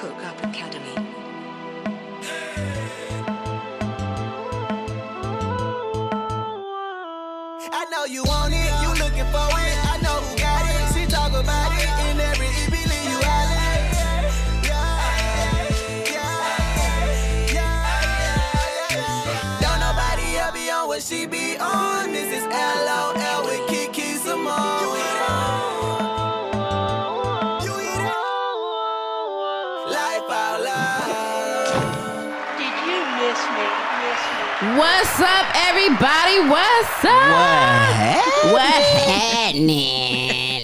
Cook-Up Academy. I know you want it, you looking for it. I know who got it. She talk about it in every EP, leave you don't nobody ever be on what she be on. This is LOL with Kiki Simone. You eat it. Life out loud. Did you miss me? What's up, everybody? What's up? What happening?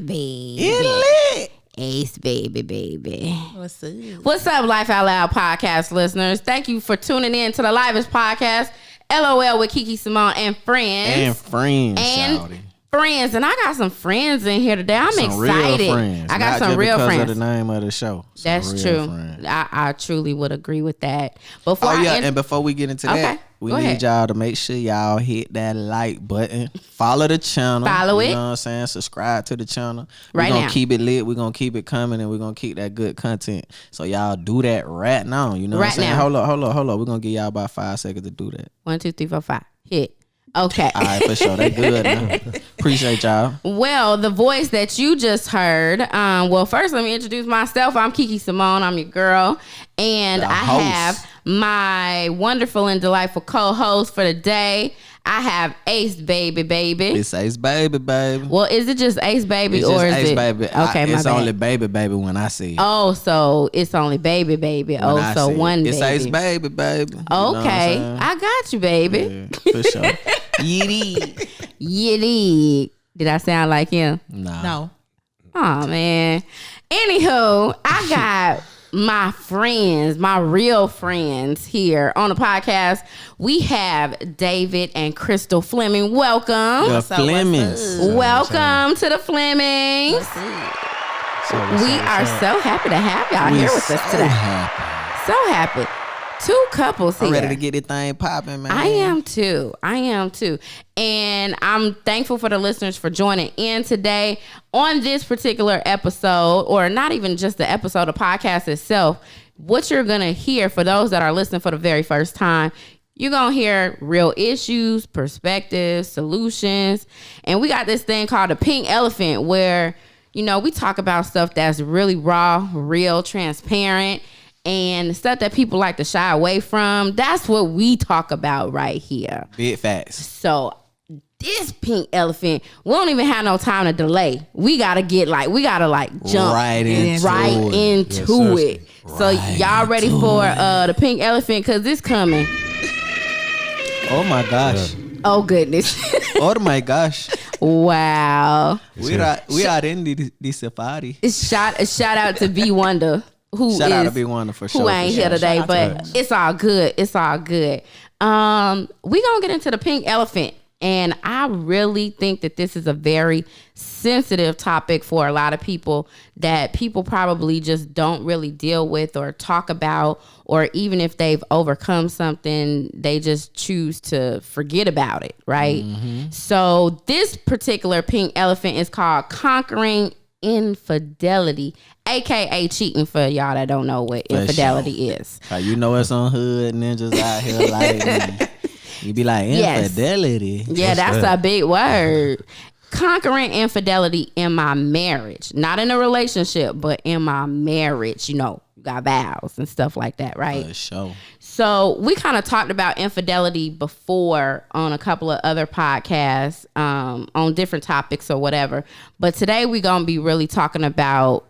Baby. It lit. Ace, baby. What's up? What's up, Life Out Loud podcast listeners? Thank you for tuning in to the livest podcast, LOL with Kiki Simone and friends. And I got some friends in here today. I'm some excited. Real friends. I got Not some just real because friends. of the name of the show. Some That's real true. friends. I truly would agree with that. Before And before we get into that, we Go need ahead. y'all to make sure y'all hit that like button. Follow the channel. Follow it. You know what I'm saying? Subscribe to the channel. Right We're going now. to keep it lit. We're going to keep it coming, and we're going to keep that good content. So y'all do that right now. You know what I'm Right saying? now. Hold up. We're going to give y'all about 5 seconds to do that. 1, 2, 3, 4, 5. Hit. Okay. All right, for sure. They good. Man. Appreciate y'all. Well, the voice that you just heard. Well, first let me introduce myself. I'm Kiki Simone. I'm your girl, and The I host. have my wonderful and delightful co-host for the day. I have Ace Baby. It's Ace Baby. Well, is it just Ace Baby It's or just is Ace it? Baby. Okay, my it's bad. only Baby when I see it. Oh, so it's only Baby. When Oh, I so see it. one It's Ace baby. Baby. You know what I'm Okay, saying? I got you, baby. Yeah, for sure. Yiddy. Yiddy. Did I sound like him? Nah. No. Oh man. Anywho, I got my friends, my real friends here on the podcast. We have David and Crystal Fleming. Welcome. The What's up, Flemings. what's Welcome to the Flemings. We are so happy to have y'all here with us today. So happy. Two couples here. I'm ready to get this thing popping, man. I am too. And I'm thankful for the listeners for joining in today on this particular episode, or not even just the episode, the podcast itself. What you're going to hear, for those that are listening for the very first time, you're going to hear real issues, perspectives, solutions. And we got this thing called the pink elephant where, you know, we talk about stuff that's really raw, real, transparent, and stuff that people like to shy away from. That's what we talk about right here. Big facts. So this pink elephant, we don't even have no time to delay. We gotta jump Right into it. So y'all ready for the pink elephant? Cause it's coming. Oh my gosh. Oh goodness. Oh my gosh. Wow. We are in the safari. Shout out to B Wonder. Shout out to B Wonder for sure. Who ain't here today, Shout out to but it's all good. It's all good. We gonna get into the pink elephant. And I really think that this is a very sensitive topic for a lot of people that people probably just don't really deal with or talk about, or even if they've overcome something, they just choose to forget about it, right? Mm-hmm. So this particular pink elephant is called conquering infidelity, aka cheating, for y'all that don't know what infidelity is. You know it's on hood ninjas out here like you be like infidelity. Yeah, that's a big word. Conquering infidelity in my marriage, not in a relationship, but in my marriage. You know, you got vows and stuff like that, right? For sure. So we kind of talked about infidelity before on a couple of other podcasts on different topics or whatever. But today we're going to be really talking about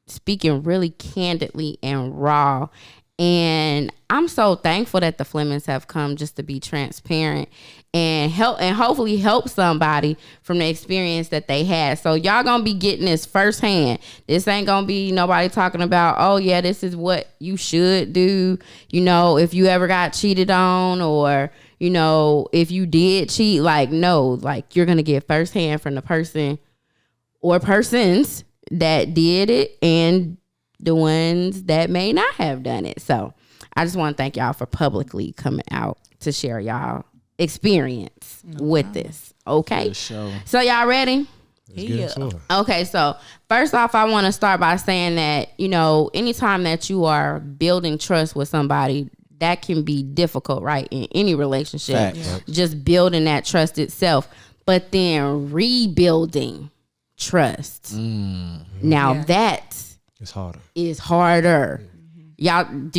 speaking really candidly and raw. And I'm so thankful that the Flemings have come just to be transparent and hopefully help somebody from the experience that they had. So y'all gonna be getting this firsthand. This ain't gonna be nobody talking about, oh yeah, this is what you should do, you know, if you ever got cheated on, or, you know, if you did cheat. Like, no, like, you're gonna get firsthand from the person or persons that did it and the ones that may not have done it. So I just want to thank y'all for publicly coming out to share y'all experience with this. Okay. For sure. So y'all ready? Let's get into it. Okay, so first off, I want to start by saying that, anytime that you are building trust with somebody, that can be difficult, right? In any relationship, just building that trust itself, but then rebuilding trust. Now that it's harder. Is harder. Would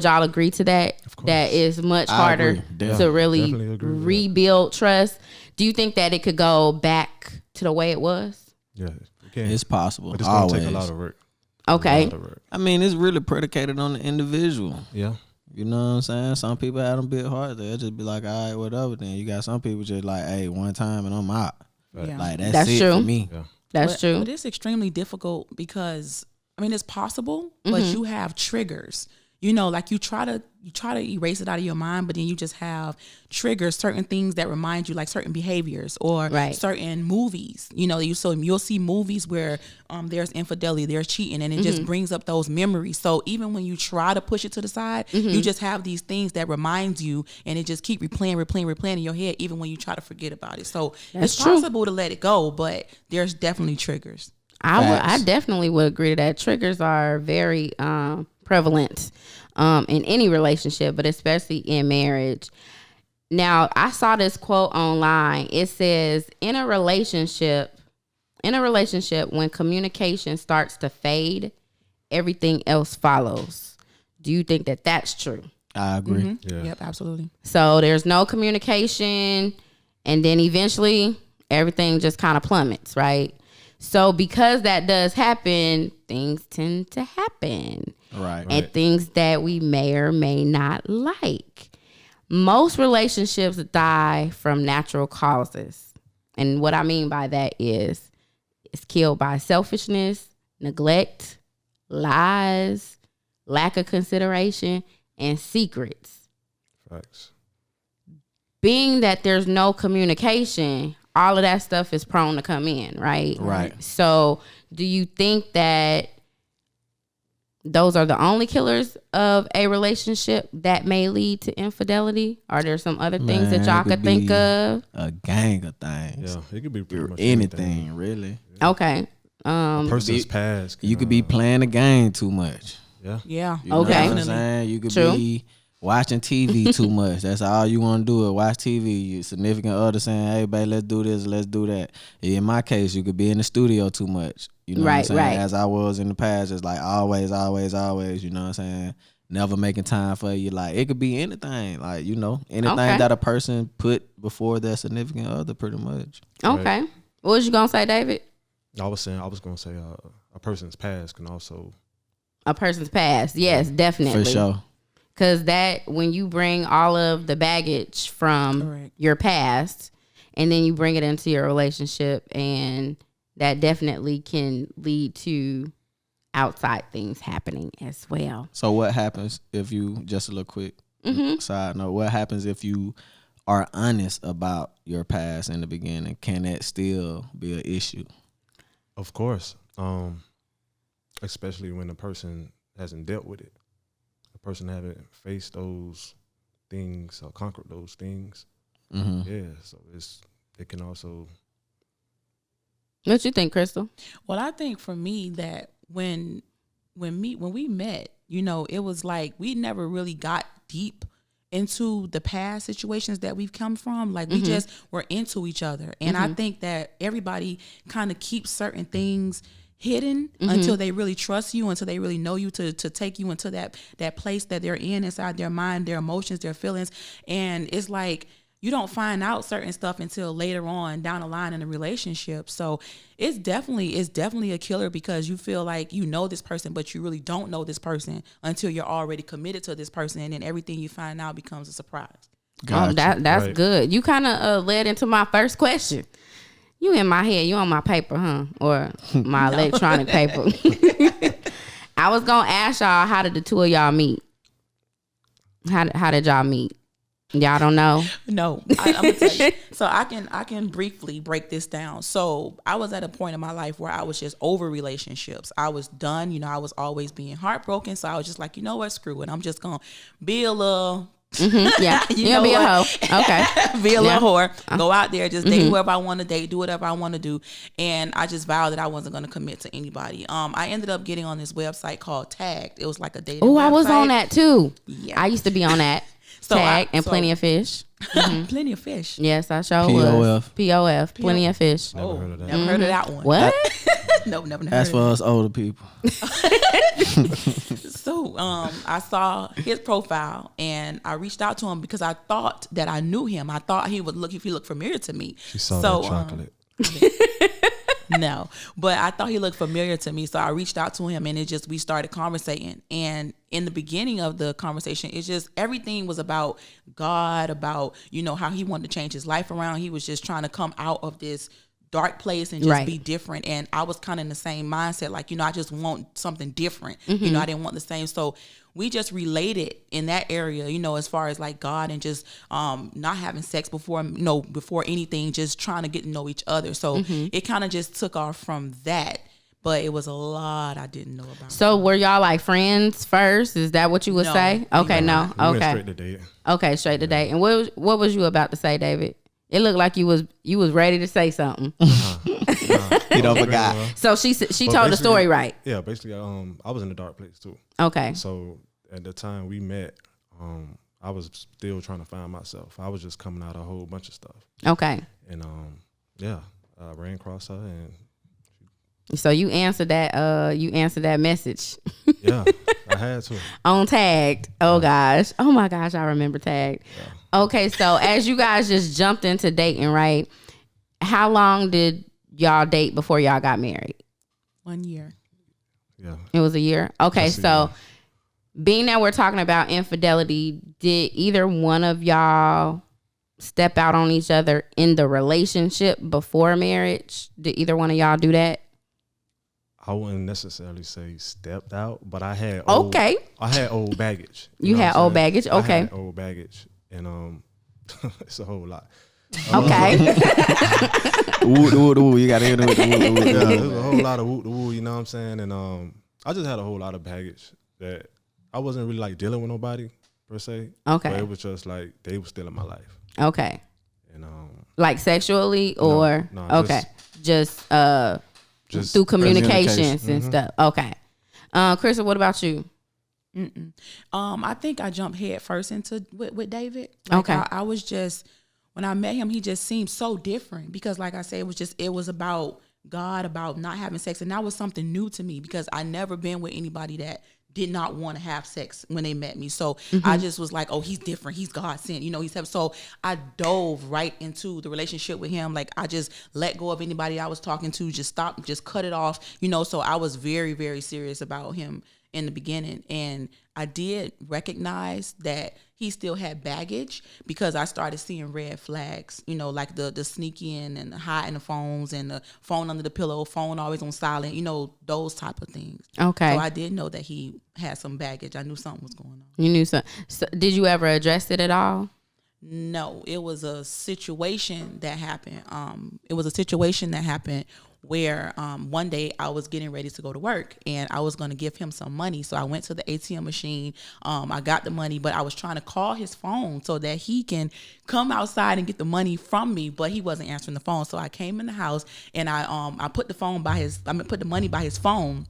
y'all agree to that? That is much harder to really rebuild trust. Do you think that it could go back to the way it was? Yeah, it can. It's possible. But it's going to take a lot of work. Okay. I mean, it's really predicated on the individual. Yeah. You know what I'm saying? Some people have them big hearts. They'll just be like, all right, whatever. Then you got some people just like, hey, one time and I'm out. Yeah. Like, that's it true. for me. Yeah. That's true. But it's extremely difficult because, it's possible, but you have triggers. Like you try to erase it out of your mind, but then you just have triggers, certain things that remind you, like certain behaviors or certain movies. You'll see movies where there's infidelity, there's cheating, and it just brings up those memories. So even when you try to push it to the side, you just have these things that remind you, and it just keep replaying in your head, even when you try to forget about it. So it's possible to let it go, but there's definitely triggers. I definitely would agree to that. Triggers are very prevalent in any relationship, but especially in marriage. Now, I saw this quote online. It says, in a relationship, when communication starts to fade, everything else follows. Do you think that that's true? I agree. Mm-hmm. Yeah. Yep, absolutely. So there's no communication, and then eventually everything just kind of plummets, right? So because that does happen, things tend to happen. Right. And things that we may or may not like. Most relationships die from natural causes. And what I mean by that is it's killed by selfishness, neglect, lies, lack of consideration, and secrets. Facts. Being that there's no communication, all of that stuff is prone to come in, right? Right. So do you think that those are the only killers of a relationship that may lead to infidelity? Are there some other things that y'all could think of? A gang of things. Yeah, it could be pretty much anything, really. Okay. A person's past. You could be playing the game too much. Yeah. Yeah. You know Okay. what I'm saying? You could be watching TV too much. That's all you want to do is watch TV. Your significant other saying, hey, babe, let's do this, let's do that. In my case, you could be in the studio too much. You know what I'm saying? Right. As I was in the past, it's like always, you know what I'm saying? Never making time for you. Like, it could be anything. Like, anything that a person put before their significant other, pretty much. Okay. Right. What was you going to say, David? I was going to say a person's past can also. A person's past. Yes, definitely. For sure. Because when you bring all of the baggage from your past and then you bring it into your relationship, and that definitely can lead to outside things happening as well. So what happens if you, just a little quick side note, what happens if you are honest about your past in the beginning? Can that still be an issue? Of course. Especially when the person hasn't dealt with it. The person haven't faced those things or conquered those things. Mm-hmm. Yeah, so it can also. What you think, Crystal? Well, I think for me that when we met, it was like we never really got deep into the past situations that we've come from. Like we just were into each other. And I think that everybody kind of keeps certain things hidden until they really trust you, until they really know you to take you into that place that they're in inside their mind, their emotions, their feelings. And it's like you don't find out certain stuff until later on down the line in a relationship. So it's definitely a killer because you feel like you know this person, but you really don't know this person until you're already committed to this person, and then everything you find out becomes a surprise. Gotcha. That's Right. good. You kind of led into my first question. You in my head, you on my paper, huh? Or my electronic paper. I was gonna ask y'all, how did the two of y'all meet? How did y'all meet? Y'all don't know? No, I'm gonna tell you. So I can briefly break this down. So I was at a point in my life where I was just over relationships. I was done. I was always being heartbroken. So I was just like, you know what, screw it. I'm just gonna be a little Yeah, You you'll know be a what? hoe. Okay. Be a Yeah. little whore. Go out there, just date whoever I want to date, do whatever I want to do. And I just vowed that I wasn't going to commit to anybody. I ended up getting on this website called Tagged. It was like a dating Oh, website. I was on that too. Yeah. I used to be on that. So Tag and so- Plenty of Fish. Plenty of fish. Yes, I sure POF. was. POF. Plenty of Fish. Never heard of that. Never heard of that one. What? No, never heard That's of for us older people. So I saw his profile and I reached out to him because I thought that I knew him. I thought he would look, if he looked familiar to me. She saw So, that chocolate. No, but I thought he looked familiar to me. So I reached out to him and we started conversating. And in the beginning of the conversation, it's just everything was about God, about, how he wanted to change his life around. He was just trying to come out of this dark place and just Right. be different. And I was kind of in the same mindset, like, I just want something different. Mm-hmm. I didn't want the same. So we just related in that area, as far as like God and just not having sex before anything, just trying to get to know each other. So Mm-hmm. it kind of just took off from that. But it was a lot I didn't know about. So were y'all like friends first? Is that what you would No. say? Okay, no. We went Okay. straight to date. Okay, straight to date. And what was you about to say, David? It looked like you was ready to say something. He don't forgot. So she But told the basically- story right. Yeah, basically, I was in a dark place too. Okay. So at the time we met, I was still trying to find myself. I was just coming out a whole bunch of stuff, Okay. and I ran across her, and So you answered that message yeah, I had to. on Tagged. Oh gosh. Oh my gosh, I remember Tagged. Okay, so as you guys just jumped into dating, right? How long did y'all date before y'all got married? 1 year. Yeah, It was a year. Okay, Just a so year. being that we're talking about infidelity, did either one of y'all step out on each other in the relationship before marriage? Did either one of y'all do that? I wouldn't necessarily say stepped out, but I had Okay. I had old baggage. You know had what I'm old saying? baggage? I Okay. had old baggage, and it's a whole lot. Okay. Ooh, you got to hear the Yeah, there's a whole lot of woo woo, you know what I'm saying? And I just had a whole lot of baggage that I wasn't really like dealing with nobody per se. Okay. But it was just like they were still in my life. Okay. And Like sexually or no, okay. Just through communications and stuff. Okay. Krista, what about you? I think I jumped head first into with David. Like Okay. I was just, when I met him, he just seemed so different because, like I said, it was about God, about not having sex, and that was something new to me because I never been with anybody that did not want to have sex when they met me. So I just was like, oh, he's different. He's God sent. So I dove right into the relationship with him. Like I just let go of anybody I was talking to, just cut it off. So I was very, very serious about him in the beginning. And I did recognize that he still had baggage because I started seeing red flags, like the sneaking and the hiding the phones and the phone under the pillow, phone always on silent, those type of things. Okay. So I did know that he had some baggage. I knew something was going on. You knew so did you ever address it at all? No, it was a situation that happened. Where one day I was getting ready to go to work and I was going to give him some money. So I went to the ATM machine. I got the money, but I was trying to call his phone so that he can come outside and get the money from me, but he wasn't answering the phone. So I came in the house and I put the money by his phone,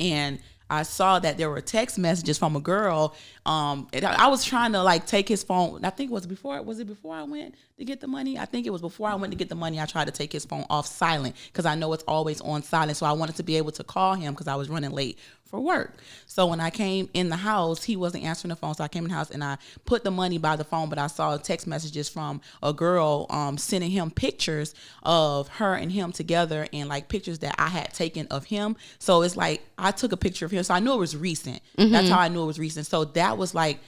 and I saw that there were text messages from a girl. And I was trying to like take his phone. I think it was before I went to get the money? I think it was before I went to get the money. I tried to take his phone off silent because I know it's always on silent. So I wanted to be able to call him because I was running late for work. So when I came in the house, he wasn't answering the phone. So I came in the house and I put the money by the phone, but I saw text messages from a girl sending him pictures of her and him together and like pictures that I had taken of him. So it's like I took a picture of him. So I knew it was recent. Mm-hmm. That's how I knew it was recent. So that was like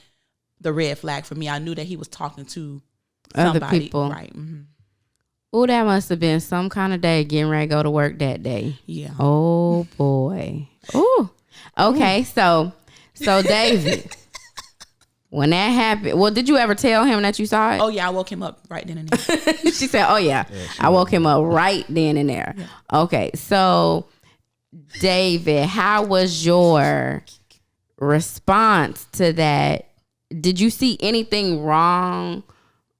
the red flag for me. I knew that he was talking to somebody. Other people. Right. Mm-hmm. Oh, that must have been some kind of day getting ready to go to work that day. Yeah. Oh boy. Ooh. Okay, so David, when that happened, well, did you ever tell him that you saw it? Oh yeah, I woke him up right then and there. She said, "Oh yeah, I woke him up right then and there." Yeah. Okay, so David, how was your response to that did you see anything wrong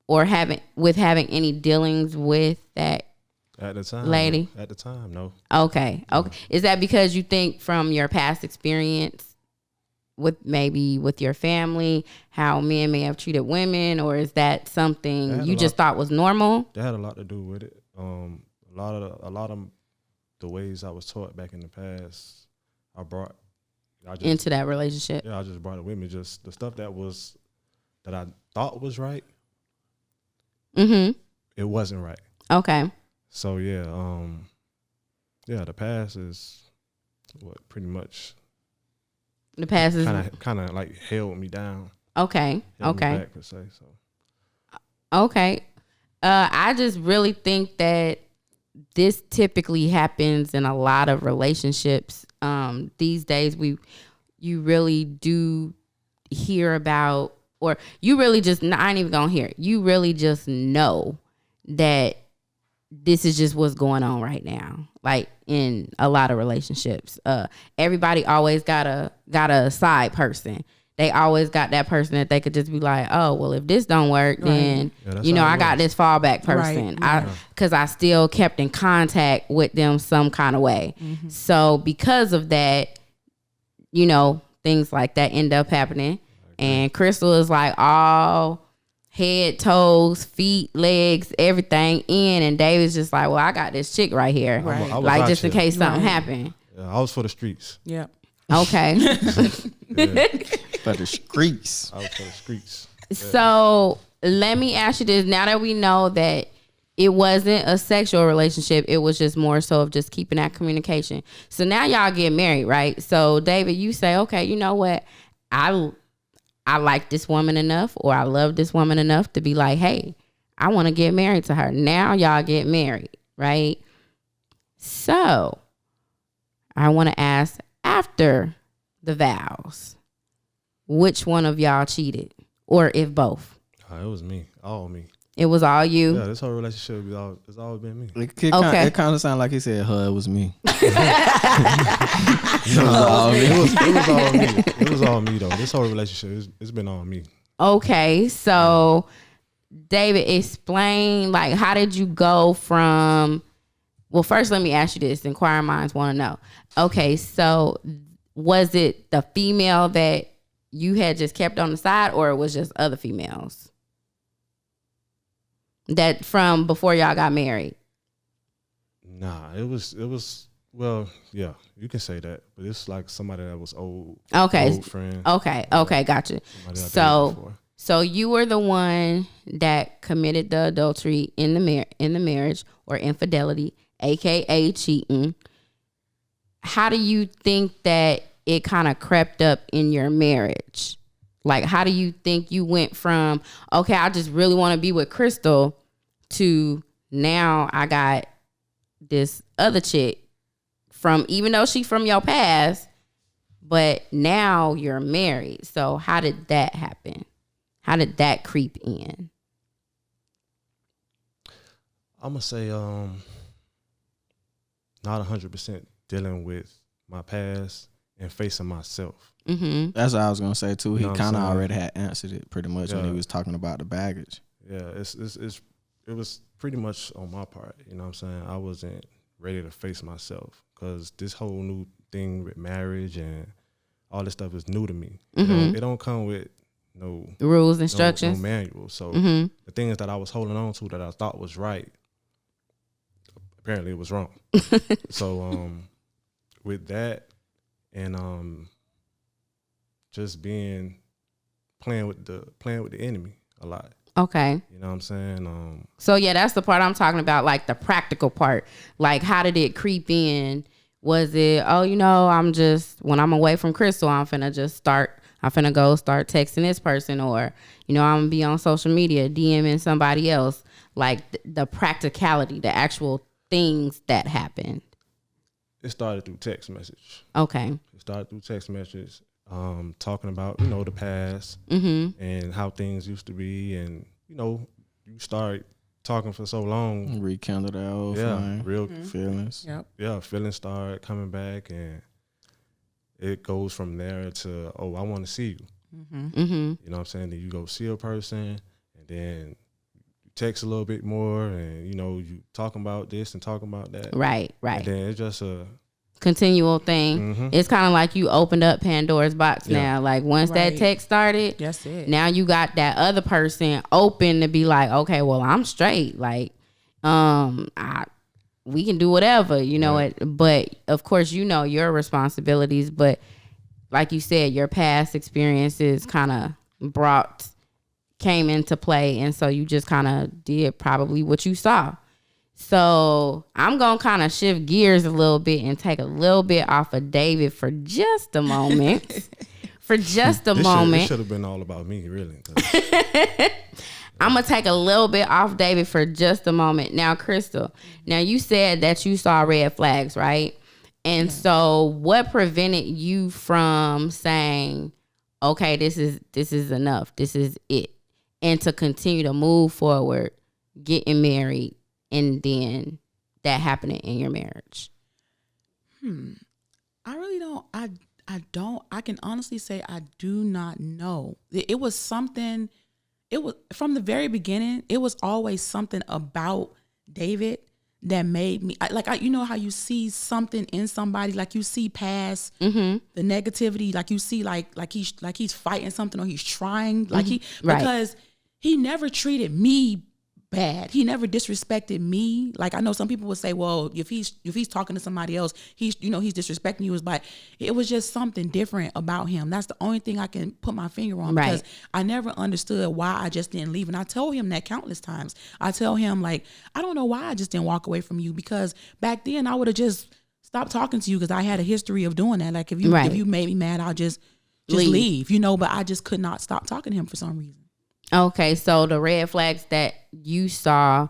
or having any dealings with that At the time, lady? At the time, no. Okay. Is that because you think from your past experience with your family, how men may have treated women, or is that something you just thought was normal? That had a lot to do with it. A lot of the ways I was taught back in the past, I just into that relationship. Yeah, I just brought it with me. Just the stuff that I thought was right. Mm-hmm. It wasn't right. Okay. So yeah, the past is what pretty much the past is kind of like held me down. Okay. Held me back, per se. So okay. I just really think that this typically happens in a lot of relationships. These days, you really do hear about, or you really just, I ain't even gonna hear it. You really just know that this is just what's going on right now. Like in a lot of relationships, everybody always got a side person. They always got that person that they could just be like, oh, well, if this don't work, then, I got this fallback person. Because I still kept in contact with them some kind of way. Mm-hmm. So because of that, things like that end up happening. And Crystal is like all head, toes, feet, legs, everything in. And David's just like, well, I got this chick right here. Right. Like just in case something happened. Yeah, I was for the streets. Yeah. Okay. For the streets. I was for the streets. Yeah. So let me ask you this. Now that we know that it wasn't a sexual relationship, it was just more so of just keeping that communication. So now y'all get married, right? So David, you say, okay, you know what? I like this woman enough, or I love this woman enough to be like, hey, I want to get married to her. Now y'all get married, right? So I want to ask, after the vows, which one of y'all cheated, or if both? It was me, all me. It was all you? Yeah, this whole relationship it's always been me. It kind of sounded like he said, it was me. It was all me. It was all me. It was all me, though. This whole relationship, it's been all me. Okay, so David, explain, like, how did you go from, well, first let me ask you this, inquiring minds want to know. Okay, so was it the female that you had just kept on the side, or it was just other females that from before y'all got married? Nah, it was well, yeah, you can say that, but it's like somebody that was old. Okay. Old friend. Okay, gotcha. So you were the one that committed the adultery in the marriage, or infidelity, aka cheating. How do you think that it kind of crept up in your marriage? Like, how do you think you went from, okay, I just really want to be with Crystal, to now I got this other chick, from, even though she from your past, but now you're married. So how did that happen? How did that creep in? I'm gonna say not 100% dealing with my past and facing myself. Mm-hmm. That's what I was gonna say too. You know He kind of what I'm saying? already had answered it pretty much when he was talking about the baggage. Yeah, it was pretty much on my part. You know what I'm saying? I wasn't ready to face myself, because this whole new thing with marriage and all this stuff is new to me. Mm-hmm. It don't come with no rules, instructions, no manual. So mm-hmm. the things that I was holding on to that I thought was right, apparently it was wrong. So with that, and just playing with the enemy a lot. Okay. You know what I'm saying? So yeah, that's the part I'm talking about, like the practical part. Like, how did it creep in? Was it, I'm just, when I'm away from Crystal, I'm finna go start texting this person, or, I'm gonna be on social media, DMing somebody else. Like the practicality, the actual things that happened. It started through text message. Okay. It started through text message, talking about, the past, mm-hmm. and how things used to be. And, you start talking for so long. Rekindle that old real feelings. Yep. Yeah, feelings start coming back, and it goes from there to, I want to see you. You know what I'm saying? Then you go see a person, and then you text a little bit more, and you talking about this and talking about that. Right. And then it's just a continual thing. It's kind of like you opened up Pandora's box now. Like once that text started, that's it. Now you got that other person open to be like, okay, well, I'm straight. Like, we can do whatever, but of course, your responsibilities. But like you said, your past experiences kind of came into play. And so you just kind of did probably what you saw. So I'm going to kind of shift gears a little bit and take a little bit off of David for just a moment. It should have been all about me, really. I'm going to take a little bit off David for just a moment. Now, Crystal, you said that you saw red flags, right? And so what prevented you from saying, okay, this is enough. This is it. And to continue to move forward, getting married, and then that happening in your marriage? I really don't. I can honestly say I do not know. It was something. It was from the very beginning. It was always something about David that made me you know how you see something in somebody, like you see past the negativity, like you see like he's fighting something or he's trying, because he never treated me bad. He never disrespected me. Like I know some people would say, well, if he's talking to somebody else, he's disrespecting you. It was just something different about him. That's the only thing I can put my finger on, because I never understood why I just didn't leave. And I told him that countless times. I tell him I don't know why I just didn't walk away from you, because back then I would have just stopped talking to you, because I had a history of doing that. Like if you made me mad, I'll just leave, but I just could not stop talking to him for some reason. Okay, so the red flags that you saw,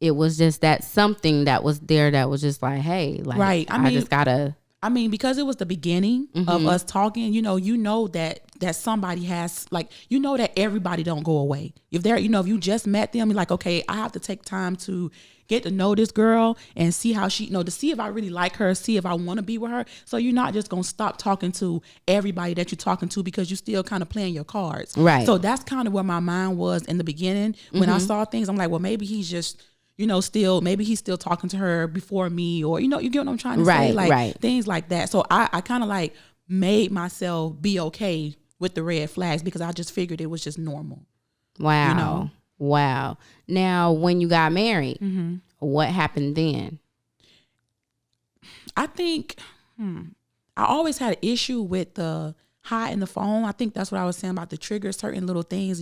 it was just that something that was there that was just like, hey, like, right. I just gotta. I mean, because it was the beginning of us talking, you know that somebody has, that everybody don't go away. If they're, if you just met them, you're like, okay, I have to take time to get to know this girl and see how she, to see if I really like her, see if I want to be with her. So you're not just going to stop talking to everybody that you're talking to, because you're still kind of playing your cards. Right. So that's kind of where my mind was in the beginning. When I saw things, I'm like, well, maybe he's just, maybe he's still talking to her before me, or, you get what I'm trying to say? Things like that. So I kind of made myself be okay with the red flags, because I just figured it was just normal. Wow. Wow. Now, when you got married, what happened then? I think I always had an issue with the hiding the phone. I think that's what I was saying about the trigger, certain little things.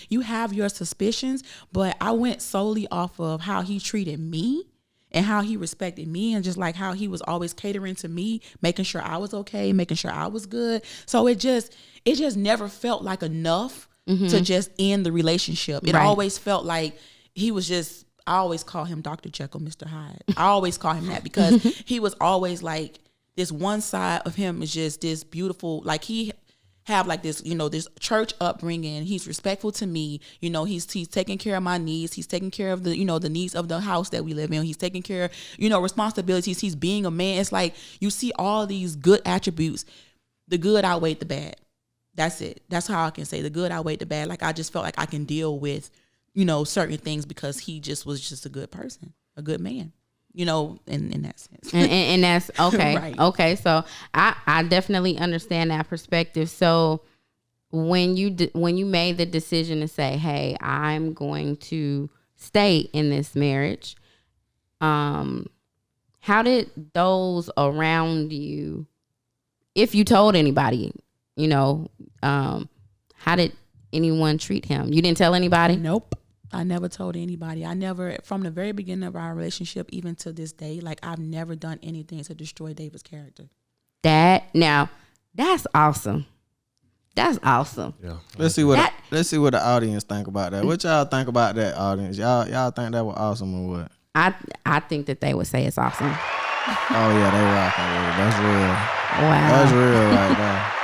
You have your suspicions, but I went solely off of how he treated me and how he respected me, and just how he was always catering to me, making sure I was okay, making sure I was good. So it just never felt like enough to just end the relationship. It always felt like he was just, I always call him Dr. Jekyll, Mr. Hyde. I always call him that, because he was always this one side of him is just this beautiful, he have this, this church upbringing. He's respectful to me. He's taking care of my needs. He's taking care of the, the needs of the house that we live in. He's taking care of, responsibilities. He's being a man. It's you see all these good attributes. The good outweighed the bad. That's it. That's how I can say the good outweighed the bad. I just felt like I can deal with, certain things, because he just was just a good person, a good man, in that sense. and that's okay. Right. Okay. So I definitely understand that perspective. So when you made the decision to say, hey, I'm going to stay in this marriage, how did those around you, if you told anybody, how did anyone treat him? You didn't tell anybody? Nope. I never told anybody. I never, from the very beginning of our relationship, even to this day, I've never done anything to destroy David's character. That's awesome. That's awesome. Yeah. Let's see what the audience think about that. What y'all think about that, audience? Y'all think that was awesome or what? I think that they would say it's awesome. Oh yeah, they rocking with it. That's real. Wow. That's real right there.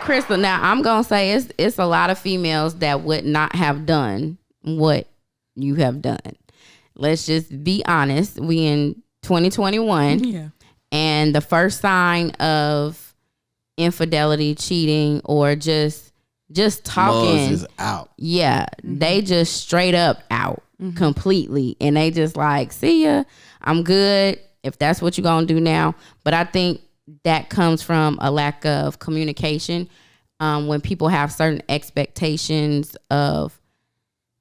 Crystal, now I'm gonna say it's a lot of females that would not have done what you have done. Let's just be honest. We in 2021. Yeah. And the first sign of infidelity, cheating, or just talking. Moses out. Yeah, they just straight up out completely, and they just like, see ya, I'm good if that's what you're gonna do now. But I think that comes from a lack of communication. When people have certain expectations of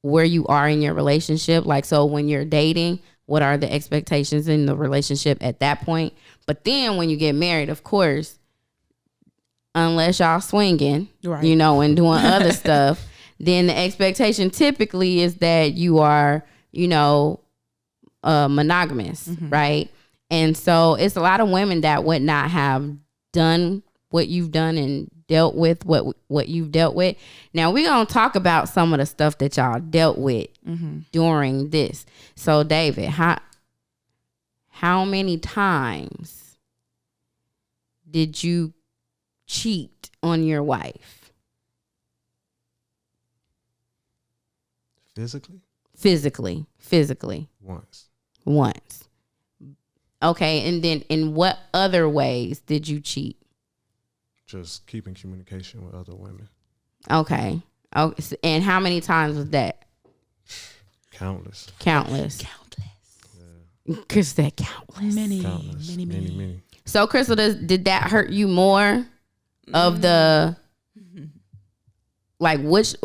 where you are in your relationship, like, so when you're dating, what are the expectations in the relationship at that point? But then when you get married, of course, unless y'all swinging, Right. you know, and doing other stuff, then the expectation typically is that you are, you know, monogamous, right? And so it's a lot of women that would not have done what you've done and dealt with what you've dealt with. Now we're gonna talk about some of the stuff that y'all dealt with during this. So David, how many times did you cheat on your wife? Physically. Once. Okay, and then in what other ways did you cheat? Just keeping communication with other women. Okay. And how many times was that? Countless. Chris said countless. Many. So Crystal, did that hurt you more of the, like, which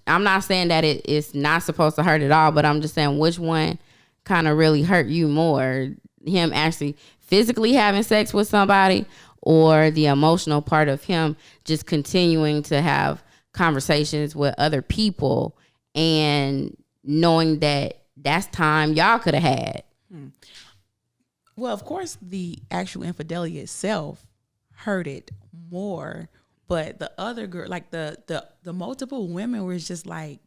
I'm not saying that it's not supposed to hurt at all, but I'm just saying which one kind of really hurt you more? Him actually physically having sex with somebody, or the emotional part of him just continuing to have conversations with other people and knowing that that's time y'all could have had? Well, of course, the actual infidelity itself hurt it more, but the other girl, like the multiple women, was just like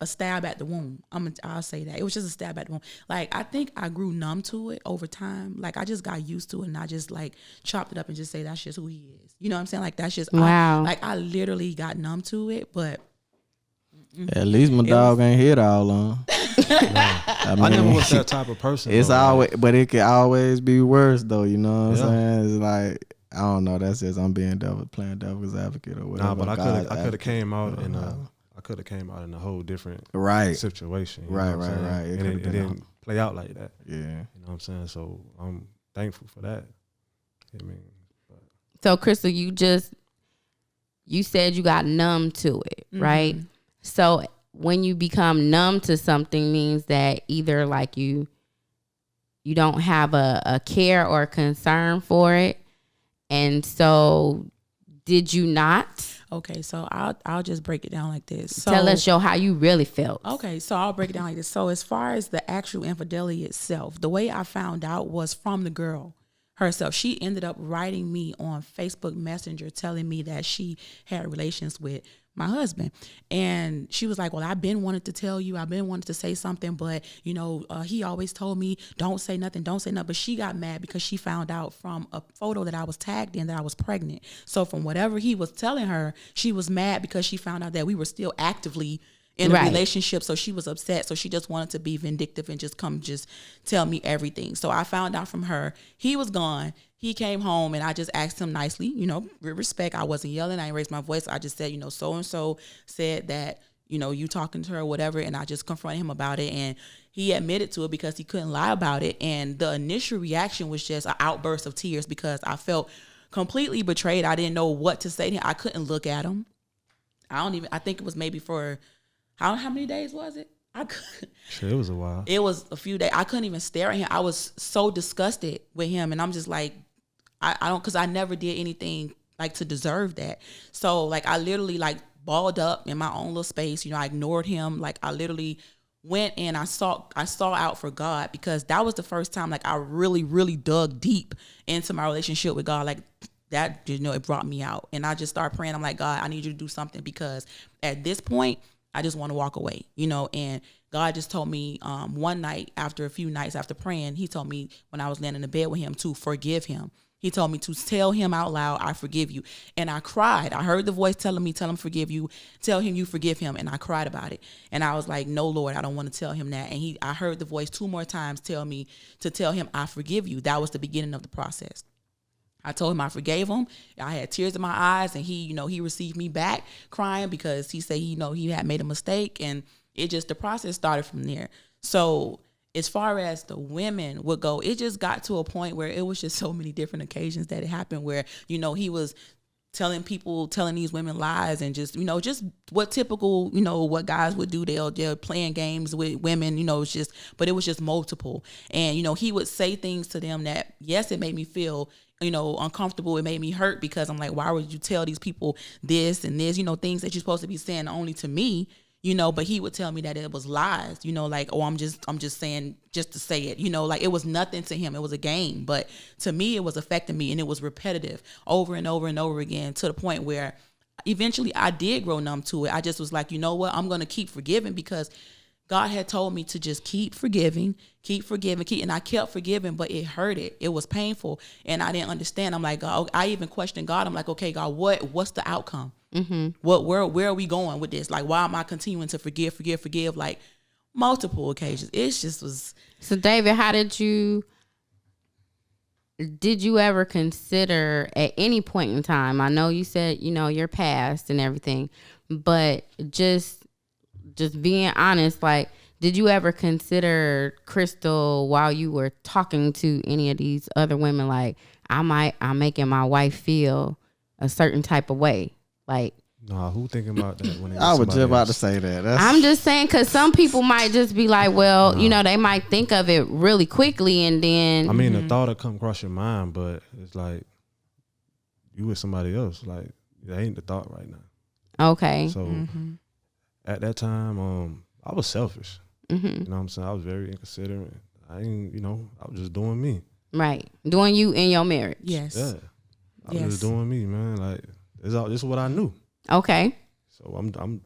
a stab at the wound. I'll say that. It was just a stab at the wound. Like, I think I grew numb to it over time. Like, I just got used to it, and I just like chopped it up and just say that's just who he is. You know what I'm saying? Like, that's just wow. I literally got numb to it, but At least my dog ain't hit all on. I never was that type of person. It's though, always, but it can always be worse though. You know what I'm Yeah. saying? It's like, I don't know. That's just I'm playing devil's advocate or whatever. Nah, but I could have advocate. came out in a whole different Right. situation. you Right, know what I'm right, saying? right. It And could've it been didn't play out like that. Yeah. You know what I'm saying? So I'm thankful for that. I mean, So Crystal, you said you got numb to it, right? So when you become numb to something, means that either like you don't have a care or concern for it. And so did you not? okay. So I'll just break it down like this. So, Tell us how you really felt. Okay, so I'll break it down like this. So as far as the actual infidelity itself, the way I found out was from the girl herself. She ended up writing me on Facebook Messenger telling me that she had relations with my husband. And she was like, well, I've been wanting to tell you, I've been wanting to say something, but you know, he always told me, don't say nothing. But she got mad because she found out from a photo that I was tagged in that I was pregnant. So from whatever he was telling her, she was mad because she found out that we were still actively in a Right. relationship. So she was upset. So she just wanted to be vindictive and just tell me everything. So I found out from her, he was gone. He came home and I just asked him nicely, you know, with respect. I wasn't yelling. I didn't raise my voice. I just said, you know, so-and-so said that, you know, you talking to her or whatever. And I just confronted him about it. And he admitted to it because he couldn't lie about it. And the initial reaction was just an outburst of tears because I felt completely betrayed. I didn't know what to say to him. I couldn't look at him. I think it was maybe for, how many days was it? shit, it was a while. It was a few days. I couldn't even stare at him. I was so disgusted with him. And I'm just like, I don't, because I never did anything like to deserve that. So like I literally like balled up in my own little space. You know, I ignored him. Like I literally went and I saw out for God, because that was the first time like I really, really dug deep into my relationship with God. Like that, you know, it brought me out. And I just started praying. I'm like, God, I need you to do something, because at this point, I just want to walk away, you know. And God just told me one night, after a few nights after praying, he told me when I was laying in the bed with him to forgive him. He told me to tell him out loud, I forgive you. And I cried. I heard the voice telling me, tell him forgive you. Tell him you forgive him. And I cried about it. And I was like, no, Lord, I don't want to tell him that. And I heard the voice 2 more times tell me to tell him I forgive you. That was the beginning of the process. I told him I forgave him. I had tears in my eyes, and he, he received me back crying because he said, he had made a mistake, and the process started from there. So as far as the women would go, it just got to a point where it was just so many different occasions that it happened where, he was telling these women lies and just what typical, what guys would do. They're playing games with women, but it was just multiple. And, he would say things to them that, yes, it made me feel, uncomfortable. It made me hurt because I'm like, why would you tell these people this and this, things that you're supposed to be saying only to me, but he would tell me that it was lies, like, oh, I'm just saying just to say it, like it was nothing to him. It was a game. But to me, it was affecting me, and it was repetitive over and over and over again, to the point where eventually I did grow numb to it. I just was like, you know what? I'm going to keep forgiving because God had told me to just keep forgiving, and I kept forgiving, but it hurted. It was painful, and I didn't understand. I'm like, God, I even questioned God. I'm like, okay, God, what's the outcome? Mm-hmm. Where are we going with this? Like, why am I continuing to forgive, like multiple occasions? It just was. So, David, did you ever consider at any point in time? I know you said, your past and everything, but just being honest, like, did you ever consider Crystal while you were talking to any of these other women, like, I'm making my wife feel a certain type of way? Like, nah, who thinking about that when I was just about to say that. I'm just saying, because some people might just be like, well, they might think of it really quickly, and then I mean, the thought will come across your mind, but it's like you with somebody else. Like, that ain't the thought right now. Okay. So at that time, I was selfish. You know what I'm saying? I was very inconsiderate. I was just doing me. Right. Doing you in your marriage. Yes. Yeah. I was just doing me, man. Like, this is what I knew. Okay. So I'm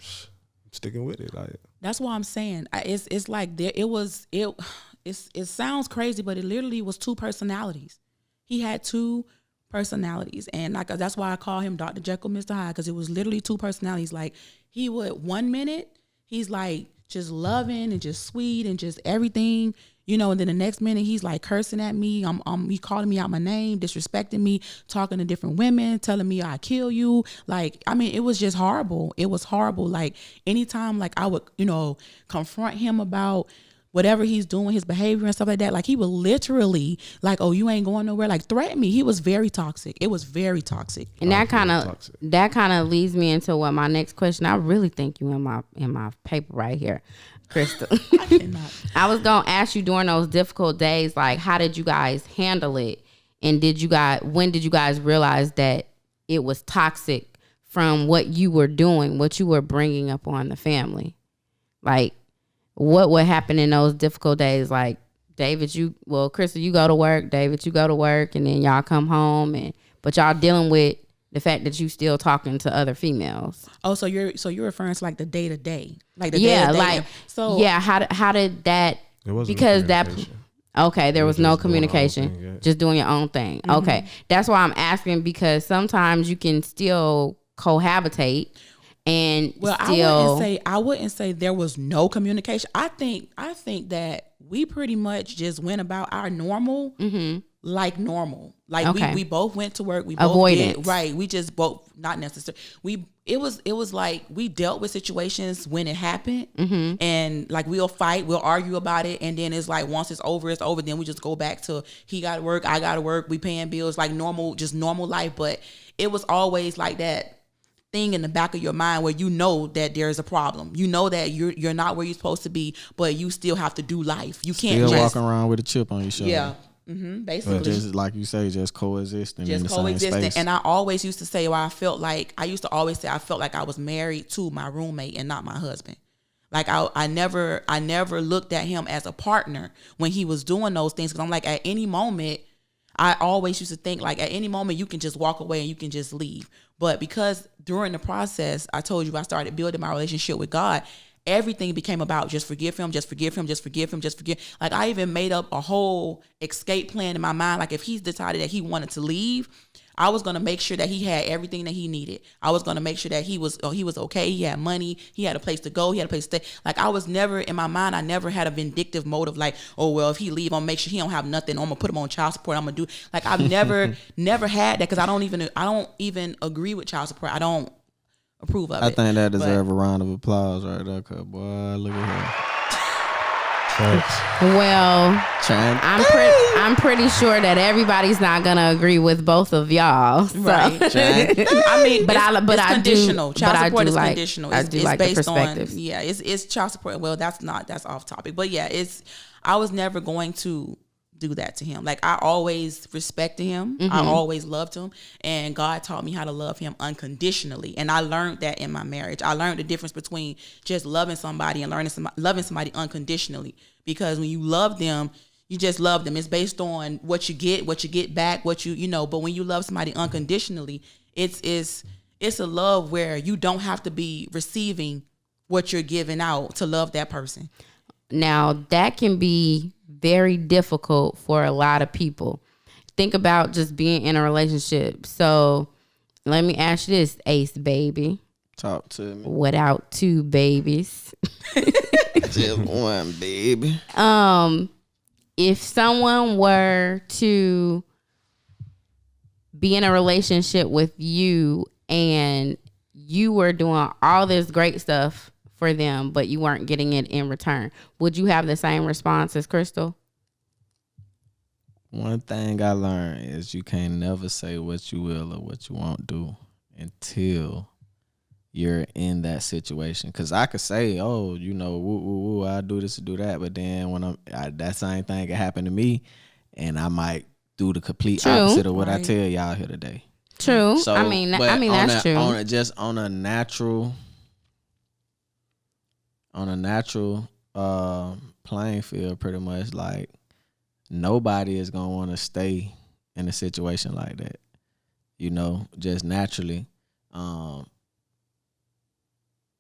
sticking with it. Like, that's why I'm saying it's like it sounds crazy, but it literally was two personalities. He had two personalities, and like that's why I call him Dr. Jekyll, Mr. Hyde, because it was literally two personalities. Like, he would 1 minute he's like just loving and just sweet and just everything, and then the next minute he's like cursing at me. He calling me out my name, disrespecting me, talking to different women, telling me I kill you. Like, I mean, it was just horrible. It was horrible. Like, anytime like I would, confront him about whatever he's doing, his behavior and stuff like that, like, he would literally like, oh, you ain't going nowhere, like, threaten me. He was very toxic. It was very toxic. And that kind of leads me into what my next question. I really think you in my paper right here, Crystal. I did not. I was gonna ask you, during those difficult days, like, how did you guys handle it, and when did you guys realize that it was toxic from what you were doing, what you were bringing up on the family? Like, what would happen in those difficult days? Like, Crystal, you go to work, David, you go to work, and then y'all come home, but y'all dealing with the fact that you still talking to other females. Oh, so you're referring to like the day to day, like the yeah, day-to-day. like, so yeah. How did that? There wasn't because no that. Okay, there was no just doing our own communication. thing, yeah. Just doing your own thing. Okay, that's why I'm asking, because sometimes you can still cohabitate. And well, still, I wouldn't say there was no communication. I think that we pretty much just went about our normal, like normal. Like, okay. we both went to work. We both avoidance. did, right. We just both, not necessarily. It was like we dealt with situations when it happened, and like we'll fight, we'll argue about it, and then it's like once it's over. Then we just go back to he got to work, I got to work. We paying bills, like normal, just normal life. But it was always like that thing in the back of your mind where that there's a problem. That you're not where you're supposed to be, but you still have to do life. You can't still walking around with a chip on your shoulder. Yeah. Basically, but just like you say, just coexisting in the same space. And I always used to say, I felt like I was married to my roommate and not my husband. Like, I never looked at him as a partner when he was doing those things, because I'm like, at any moment, I always used to think like at any moment you can just walk away and you can just leave. But because during the process, I told you I started building my relationship with God. everything became about just forgive him, just forgive him, just forgive him, just forgive. Like I even made up a whole escape plan in my mind. Like if he's decided that he wanted to leave, I was going to make sure that he had everything that he needed. I was going to make sure that he was okay. He had money. He had a place to go. He had a place to stay. Like I was never, in my mind, I never had a vindictive motive like, oh, well, if he leave, I'm going to make sure he don't have nothing. I'm going to put him on child support. I'm going to do, like I've never had that because I don't even agree with child support. I don't approve of it. I think that deserves a round of applause right there, cause boy, look at him. Well, I'm pretty sure that everybody's not gonna agree with both of y'all. So. Right. I mean, but it's conditional. Child support is like, conditional. I do it's like based the perspectives. on it's child support. Well, that's off topic. But yeah, I was never going to do that to him. Like I always respected him. I always loved him, and God taught me how to love him unconditionally. And I learned that in my marriage. I learned the difference between just loving somebody and loving somebody unconditionally. Because when you love them, you just love them. It's based on what you get back, what you know. But when you love somebody unconditionally, it's a love where you don't have to be receiving what you're giving out to love that person. Now that can be very difficult for a lot of people. Think about just being in a relationship. So let me ask you this, Ace baby. Talk to me. Without two babies. Just one, baby. If someone were to be in a relationship with you and you were doing all this great stuff for them, but you weren't getting it in return, would you have the same response as Crystal? One thing I learned is you can't never say what you will or what you won't do until you're in that situation. Because I could say, oh, you know, woo, woo, woo, I do this or do that. But then when that same thing could happen to me, and I might do the complete opposite of what I tell y'all here today. True. So, I mean that's true. On a natural playing field, pretty much, like nobody is gonna want to stay in a situation like that. You know, just naturally.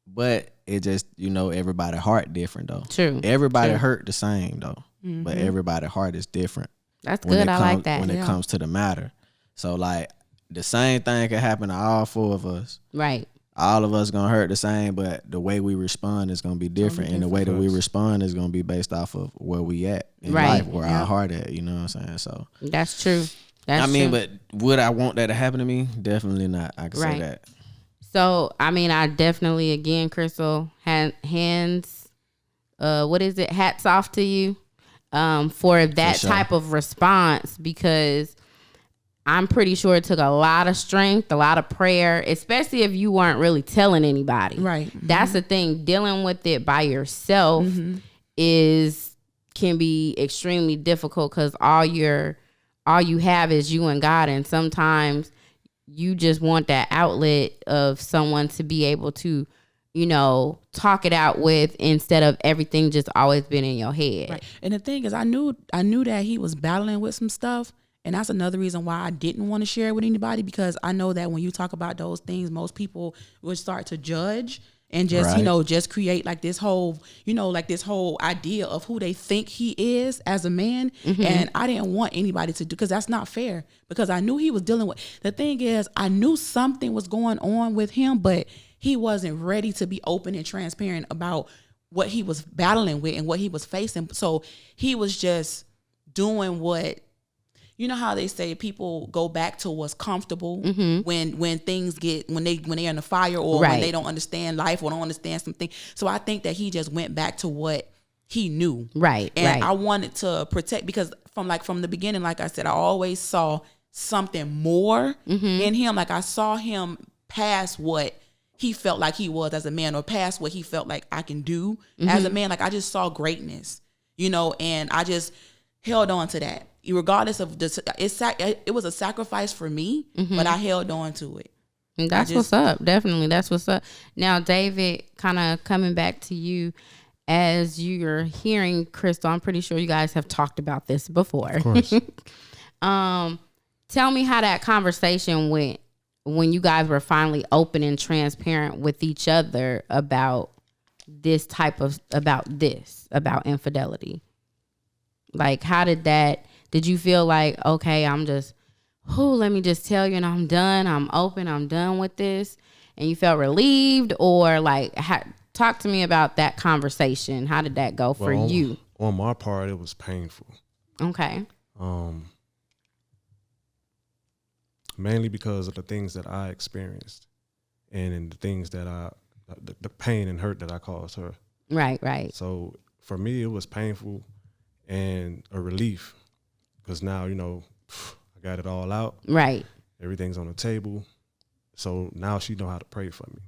But it just, you know, everybody's heart different though. True. Everybody hurt the same though, but everybody's heart is different. That's good. I like that. When it comes to the matter. So like the same thing can happen to all four of us. Right. All of us gonna hurt the same, but the way we respond is gonna be different. And the way that we respond is gonna be based off of where we at in life, where our heart at, you know what I'm saying? So that's true. I mean, but would I want that to happen to me? Definitely not. I can say that. So, I mean, I definitely, again, Crystal, hats off to you for that type of response, because I'm pretty sure it took a lot of strength, a lot of prayer, especially if you weren't really telling anybody. Right. That's the thing. Dealing with it by yourself can be extremely difficult because all you have is you and God, and sometimes you just want that outlet of someone to be able to, you know, talk it out with instead of everything just always been in your head. Right. And the thing is, I knew that he was battling with some stuff. And that's another reason why I didn't want to share it with anybody, because I know that when you talk about those things, most people would start to judge and just, you know, just create like this whole, you know, like this whole idea of who they think he is as a man. And I didn't want anybody to do, because that's not fair, because I knew he was dealing with, the thing is, I knew something was going on with him, but he wasn't ready to be open and transparent about what he was battling with and what he was facing. So he was just doing what, you know how they say people go back to what's comfortable when things get, when they're in the fire, or when they don't understand life or don't understand something. So I think that he just went back to what he knew. Right. And I wanted to protect, because from the beginning, like I said, I always saw something more in him. Like I saw him past what he felt like he was as a man, or past what he felt like I can do as a man. Like I just saw greatness, you know, and I just held on to that. Regardless of it was a sacrifice for me, but I held on to it. And that's what's up. Definitely, that's what's up. Now, David, kind of coming back to you, as you're hearing Crystal, I'm pretty sure you guys have talked about this before. Of course. Tell me how that conversation went when you guys were finally open and transparent with each other about this type of about infidelity? Like, how did you feel like, okay, I'm just, let me just tell you and I'm done. I'm open. I'm done with this. And you felt relieved, or like, talk to me about that conversation. How did that go for you? On my part, it was painful. Okay. Mainly because of the things that I experienced and the things that the pain and hurt that I caused her. Right. So for me, it was painful and a relief, because now, I got it all out. Right. Everything's on the table. So now she know how to pray for me.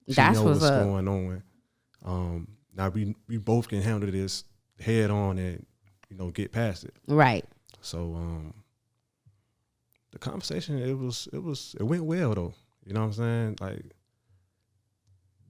She That's know what's going on. Now we both can handle this head on and, get past it. Right. So the conversation, it went well though. You know what I'm saying? Like,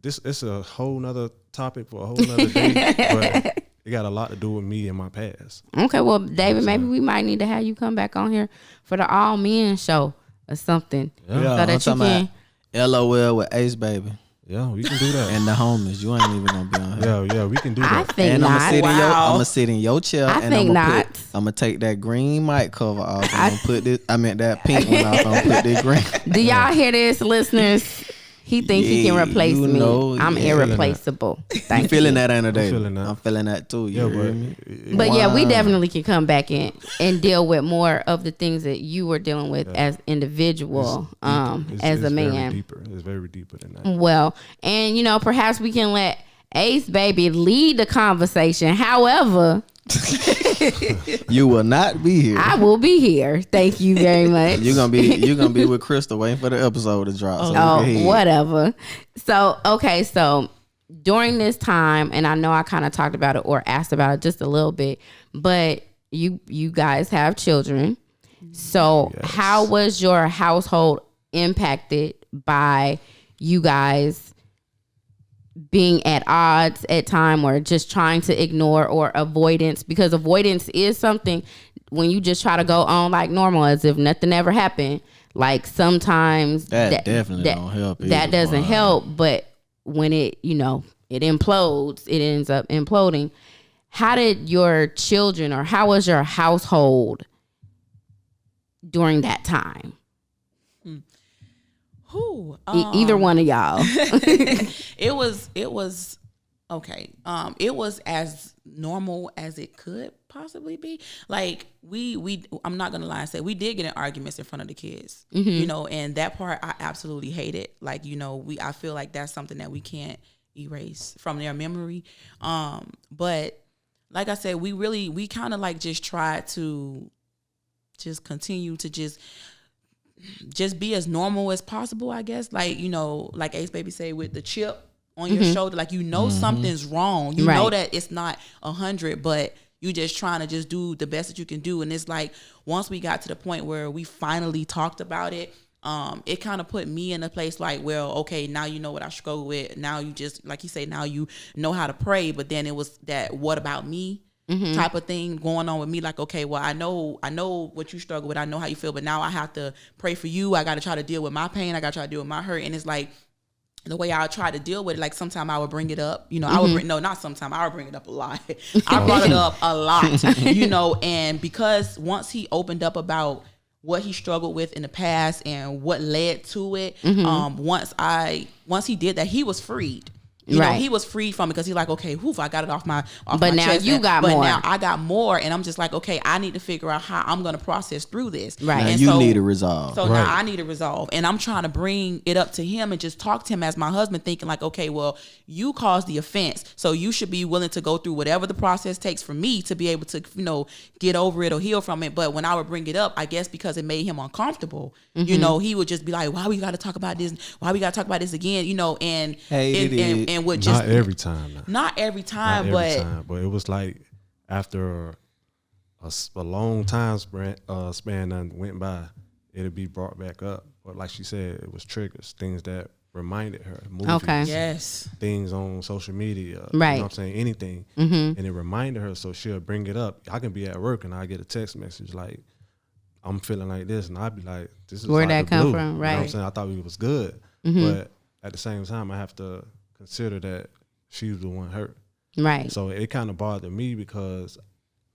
it's a whole nother topic for a whole nother day, but it got a lot to do with me and my past. Okay, well, David, maybe we might need to have you come back on here for the all men show or something. Yeah, so that I'm you talking can. about LOL with Ace Baby Yeah, we can do that. and the homies. You ain't even gonna be on here. Yeah, we can do I that. think And not. I'm gonna sit in your chair. I and think I'm not. I'm gonna take that green mic cover off. And I'm gonna put this. I meant that pink one off. I'm gonna put this green. Do y'all hear this, listeners? He thinks he can Yeah, replace you me. know, I'm yeah. irreplaceable. Thank You feeling you. that, ain't it, David? feeling that. I'm feeling that too. Yeah, You hear me? But yeah, we Wow. definitely can come back in and deal with more of the things that you were dealing with as individual, as a man. It's very deeper than that. Well, and perhaps we can let Ace Baby lead the conversation. However, You will not be here. I will be here. Thank you very much. You're gonna be with Crystal waiting for the episode to drop. So Oh, go ahead. whatever. So, okay, so during this time, and I know I kind of talked about it or asked about it just a little bit, but you guys have children. So, Yes. how was your household impacted by you guys being at odds at time, or just trying to ignore, or avoidance? Because avoidance is something when you just try to go on like normal as if nothing ever happened. Like, sometimes That definitely don't help That either, doesn't boy. help. But when it implodes, it ends up imploding. How did your children, or how was your household during that time? Who? Either one of y'all. It was okay. It was as normal as it could possibly be. Like, we I'm not gonna lie and say we did get in arguments in front of the kids. And that part I absolutely hated. Like, I feel like that's something that we can't erase from their memory. But like I said, we kind of like just tried to just continue to just be as normal as possible, I guess. Like, like Ace Baby say, with the chip on your shoulder, like, something's wrong. You know Right. that it's not 100, but you just trying to just do the best that you can do. And it's like, once we got to the point where we finally talked about it, it kind of put me in a place like, well, okay, now you know what I struggle with. Now you just, like you say, now you know how to pray. But then it was that what about me type of thing going on with me. Like, okay, well, I know what you struggle with. I know how you feel, but now I have to pray for you. I got to try to deal with my pain. I got to try to deal with my hurt. And it's like, the way I try to deal with it, like, sometimes I would bring it up, I would bring, no, not sometimes, I would bring it up a lot. I brought it up a lot, and because once he opened up about what he struggled with in the past and what led to it, once he did that, he was freed. Right. He was freed from it, because he's like, okay, I got it off my But my now chest. you got but more. now I got more, and I'm just like, okay, I need to figure out how I'm going to process through this. Right. Now And you so- need to resolve. So Right. now I need to resolve, and I'm trying to bring it up to him and just talk to him as my husband, thinking like, okay, well, you caused the offense, so you should be willing to go through whatever the process takes for me to be able to, get over it or heal from it. But when I would bring it up, I guess because it made him uncomfortable, he would just be like, why we got to talk about this? Why we got to talk about this again? And Hated it. and would just Not every time. Now. not every time, Not every but time, but it was like after a long time span that went by, it'd be brought back up. But like she said, it was triggers, things that reminded her, movies, Okay. yes, things on social media, you Right. know what I'm saying, anything, and it reminded her, so she'll bring it up. I can be at work and I get a text message like, I'm feeling like this, and I'd be like, this is Where'd like that the come blue. from? You know what I'm Right. saying? I thought it was good, but at the same time, I have to consider that she was the one hurt. Right. So it kind of bothered me because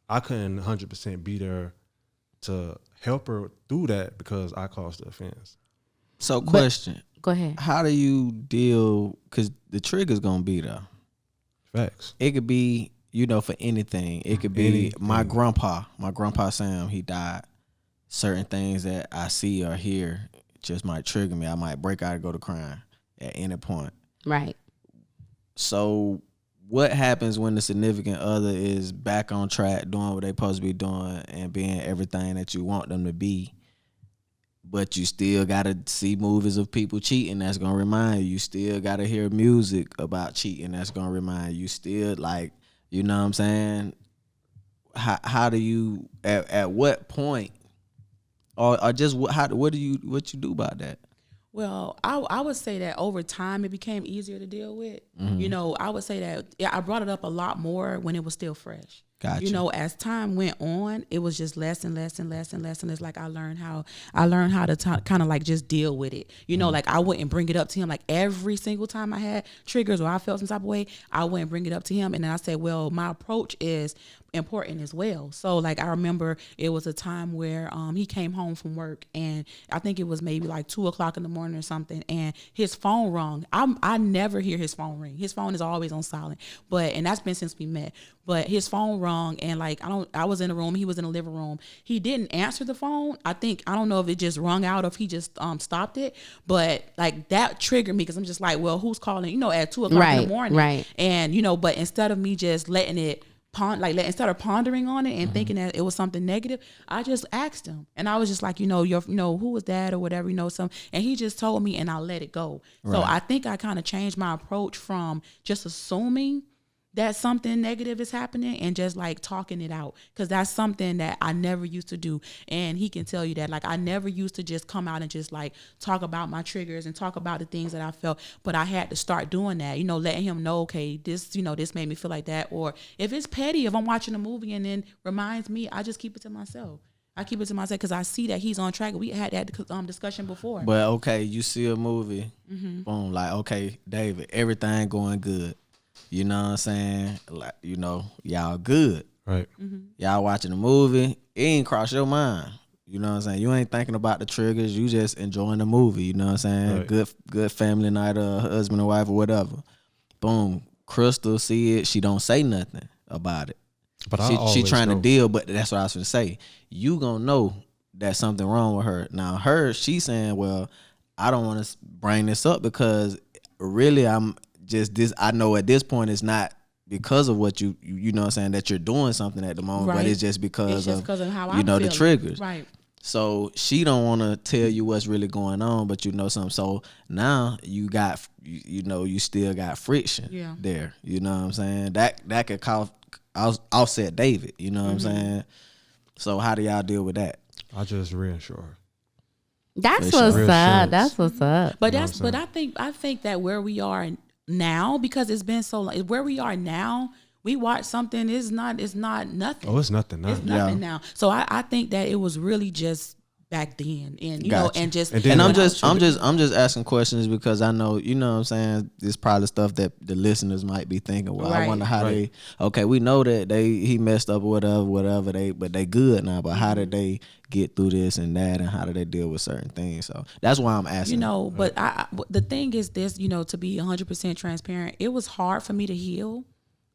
I couldn't 100% be there to help her through that because I caused the offense. So question. Go ahead. How do you deal, because the trigger's going to be there. Facts. It could be, for anything. It could be Anything. my grandpa Sam, he died. Certain things that I see or hear just might trigger me. I might break out and go to crying at any point. Right. So what happens when the significant other is back on track, doing what they supposed to be doing and being everything that you want them to be, but you still got to see movies of people cheating that's going to remind you. You still got to hear music about cheating that's going to remind you. Still, like, you know what I'm saying? How do you, at what point, or just what you do about that? Well, I would say that over time it became easier to deal with. I would say that I brought it up a lot more when it was still fresh. Gotcha. As time went on, it was just less and less and less and less. And it's like I learned how to kind of like just deal with it. Like I wouldn't bring it up to him like every single time I had triggers or I felt some type of way. I wouldn't bring it up to him. And then I said, well, my approach is important as well. So like I remember it was a time where he came home from work and I think it was maybe like 2:00 in the morning or something, and his phone rung. I never hear his phone ring. His phone is always on silent. And that's been since we met. But his phone rung and like I was in the room, he was in the living room. He didn't answer the phone. I don't know if it just rung out or if he just stopped it. But like that triggered me because I'm just like, well, who's calling? At 2:00 in the morning. Right. And but instead of me just letting it instead of pondering on it and thinking that it was something negative, I just asked him, and I was just like, who was that or whatever, and he just told me, and I let it go. Right. So I think I kind of changed my approach from just assuming that something negative is happening and just like talking it out, because that's something that I never used to do. And he can tell you that, like, I never used to just come out and just like talk about my triggers and talk about the things that I felt, but I had to start doing that, letting him know, okay, this, this made me feel like that. Or if it's petty, if I'm watching a movie and then reminds me, I just keep it to myself. I keep it to myself because I see that he's on track. We had that discussion before. But okay, you see a movie, boom, like, okay, David, everything going good. You know what I'm saying? Like, y'all good. Right. Y'all watching the movie, it ain't cross your mind. You know what I'm saying? You ain't thinking about the triggers. You just enjoying the movie. You know what I'm saying? Right. Good family night, husband and wife or whatever. Boom. Crystal see it. She don't say nothing about it. But she trying to deal, but that's what I was going to say. You gonna know that something wrong with her. Now she's saying, well, I don't want to bring this up because really I'm just this. I know at this point it's not because of what you know what I'm saying, that you're doing something at the moment, right. But it's just because of how I'm feeling. The triggers. Right. So she don't want to tell you what's really going on, but something. So now you got, you still got friction there. You know what I'm saying? That could cause offset David. You know what I'm saying? So how do y'all deal with that? I just reassure her. That's what's up. That's what's up. But I think that where we are now, because it's been so long, where we are now, we watch something, it's not nothing. Oh, it's nothing now. It's nothing now. So I think that it was really just back then, and I'm just asking questions because I know, what I'm saying, this probably stuff that the listeners might be thinking, well, right. I wonder how we know that he messed up or whatever but they good now, but how did they get through this and that, and how do they deal with certain things? So that's why I'm asking. But the thing is this, to be 100% transparent, it was hard for me to heal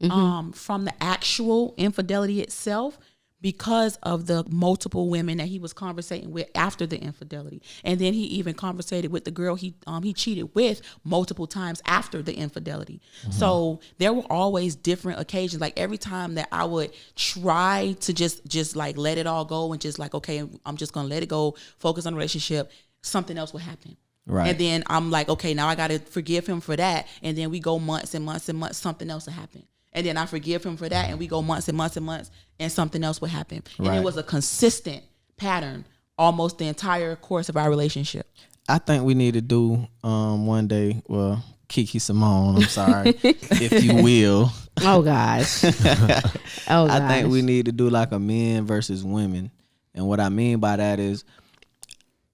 from the actual infidelity itself, because of the multiple women that he was conversating with after the infidelity. And then he even conversated with the girl he cheated with multiple times after the infidelity. So there were always different occasions. Like every time that I would try to just like let it all go and just like, okay, I'm just going to let it go, focus on the relationship, something else would happen. Right. And then I'm like, okay, now I got to forgive him for that. And then we go months and months and months, something else will happen. And then I forgive him for that, and we go months and months and months, and something else would happen. Right. And it was a consistent pattern almost the entire course of our relationship. I think we need to do one day, well, Kiki Simone, I'm sorry, if you will. Oh, gosh. I think we need to do like a men versus women. And what I mean by that is,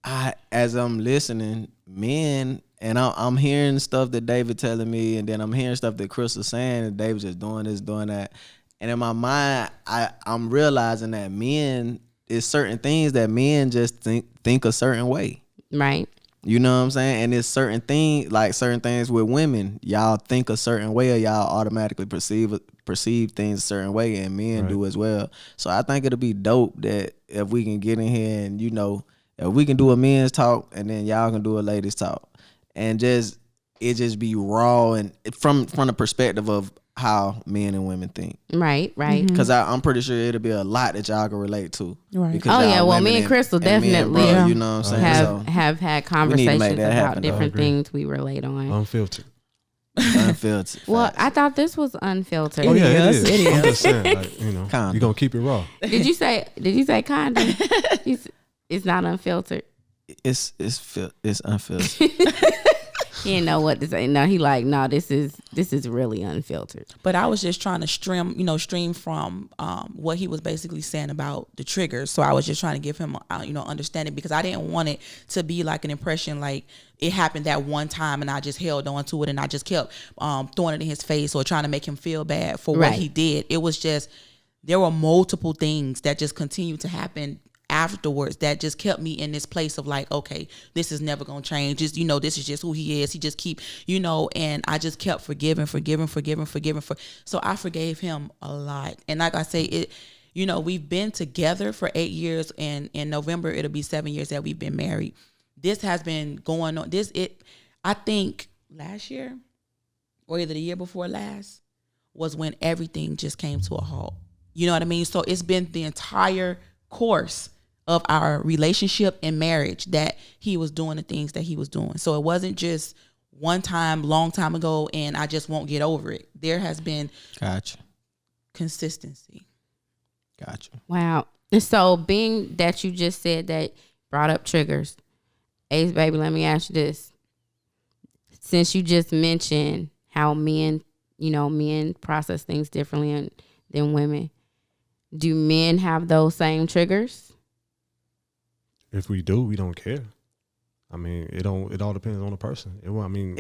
as I'm listening, men And I'm hearing stuff that David telling me, and then I'm hearing stuff that Chris was saying, and David just doing this, doing that. And in my mind, I'm realizing that men, it's certain things that men just think a certain way. Right. You know what I'm saying? And it's certain things with women, y'all think a certain way, or y'all automatically perceive things a certain way, and men do as well. So I think it'll be dope that if we can get in here and, you know, if we can do a men's talk and then y'all can do a ladies talk, and just be raw and from the perspective of how men and women think. Right. Because I'm pretty sure it'll be a lot that y'all can relate to. Right. Because Oh y'all yeah, well, women me and Crystal definitely you know what I'm saying? have had make conversations that about happen, though. different things we relate on. Unfiltered. Unfiltered. Well, I thought this was unfiltered. Oh yeah, Yes, it is. it I'm just saying, like, you know, Kinda. you gonna keep it raw. Did you say kinda? It's not unfiltered. It's unfiltered. He didn't know what to say. No, he like, no, this is really unfiltered. But I was just trying to stream from what he was basically saying about the triggers. So I was just trying to give him, understanding, because I didn't want it to be like an impression like it happened that one time and I just held on to it and I just kept throwing it in his face or trying to make him feel bad for what he did. It was just, there were multiple things that just continued to happen afterwards that just kept me in this place of like, okay, this is never gonna change. Just, this is just who he is. He just keep, and I just kept forgiving. So I forgave him a lot. And like I say, we've been together for 8 years, and in November it'll be 7 years that we've been married. This has been going on. I think last year or either the year before last was when everything just came to a halt. You know what I mean? So it's been the entire course of our relationship and marriage that he was doing the things that he was doing. So it wasn't just one time, long time ago, and I just won't get over it. There has been consistency. Gotcha. Wow. And so being that you just said that, brought up triggers, Ace baby, let me ask you this. Since you just mentioned how men process things differently than women, do men have those same triggers? If we do, we don't care. I mean, it all depends on the person. It wouldn't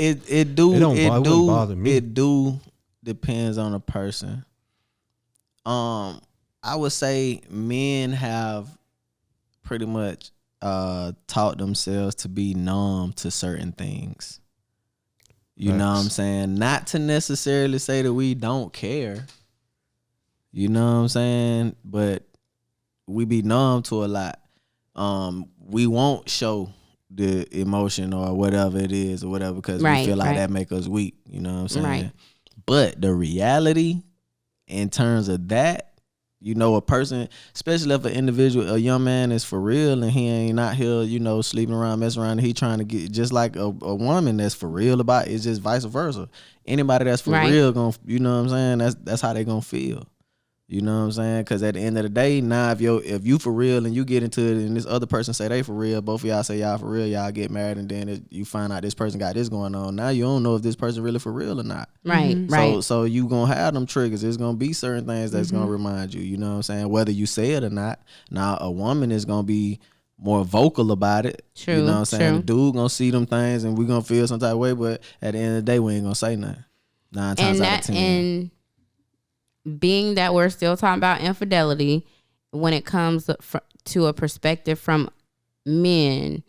bother me. It do depends on the person. I would say men have pretty much taught themselves to be numb to certain things. You know what I'm saying? Not to necessarily say that we don't care. You know what I'm saying? But we be numb to a lot. We won't show the emotion or whatever it is or whatever because we feel like that make us weak. You know what I'm saying? Right. But the reality in terms of that, a person, especially if an individual, a young man is for real and he ain't not here, sleeping around, messing around, and he trying to get, just like a woman that's for real about it, it's just vice versa. Anybody that's for real, you know what I'm saying? That's how they gonna feel. You know what I'm saying? Because at the end of the day, now if you for real and you get into it and this other person say they for real, both of y'all say y'all for real, y'all get married, and then you find out this person got this going on. Now you don't know if this person really for real or not. Right. So you gonna have them triggers. There's gonna be certain things that's gonna remind you. You know what I'm saying? Whether you say it or not. Now a woman is gonna be more vocal about it. True. You know what I'm saying? True. The dude gonna see them things and we gonna feel some type of way, but at the end of the day, we ain't gonna say nothing. 9 times out of 10. And being that we're still talking about infidelity, when it comes to a perspective from men,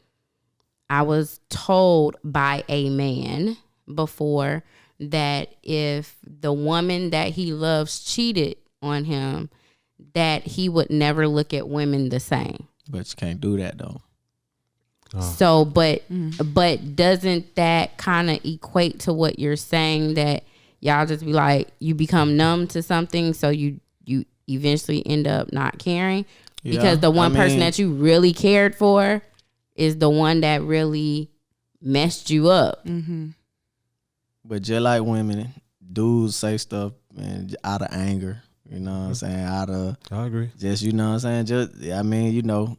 I was told by a man before that if the woman that he loves cheated on him, that he would never look at women the same. But you can't do that though. So, but doesn't that kind of equate to what you're saying, that y'all just be like, you become numb to something, so you eventually end up not caring because the one person that you really cared for is the one that really messed you up. Mm-hmm. But just like women, dudes say stuff and out of anger. You know what I'm saying? I agree. Just, you know what I'm saying?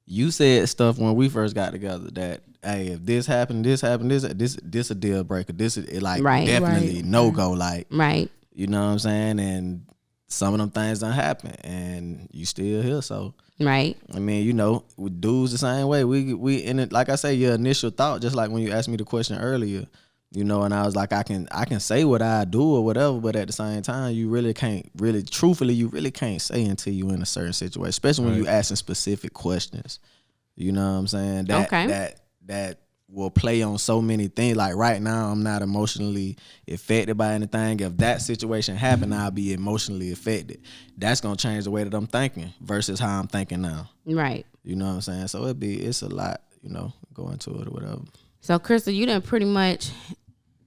You said stuff when we first got together that, hey, if this happened, this a deal breaker. This is definitely no go. Like, Right. you know what I'm saying? And some of them things done happen, and you still here. So Right. I mean, you know, with dudes the same way. We in it, like I say, your initial thought, just like when you asked me the question earlier, you know, and I was like, I can say what I do or whatever, but at the same time, you really can't truthfully, you really can't say until you in a certain situation, especially when you asking specific questions. You know what I'm saying? That will play on so many things. Like right now, I'm not emotionally affected by anything. If that situation happened, I'll be emotionally affected. That's gonna change the way that I'm thinking versus how I'm thinking now. Right. You know what I'm saying? So it's a lot, you know, go into it or whatever. So, Crystal, you done pretty much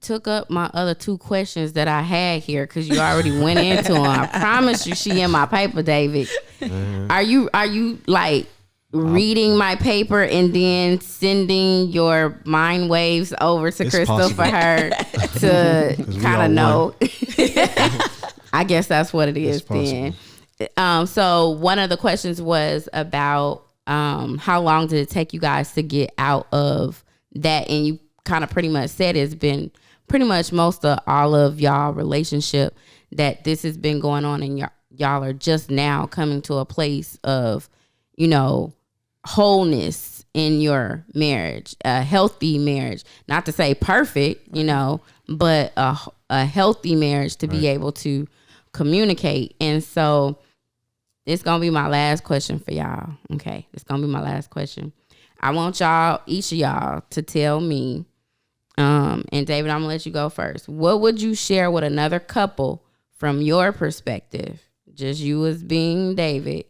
took up my other 2 questions that I had here because you already went into them. I promise you, she in my paper, David. Are you like reading my paper and then sending your mind waves over to Crystal possible. for her to kind of know? I guess that's what it is then. So one of the questions was about how long did it take you guys to get out of that? And you kind of pretty much said it's been pretty much most of all of y'all relationship that this has been going on, and y'all are just now coming to a place of, you know, wholeness in your marriage, a healthy marriage. Not to say perfect, you know, but a healthy marriage to be able to communicate. And so it's gonna be my last question for y'all. Okay, it's gonna be my last question. I want y'all, each of y'all, to tell me, and David, I'm gonna let you go first. What would you share with another couple from your perspective, just you as being David,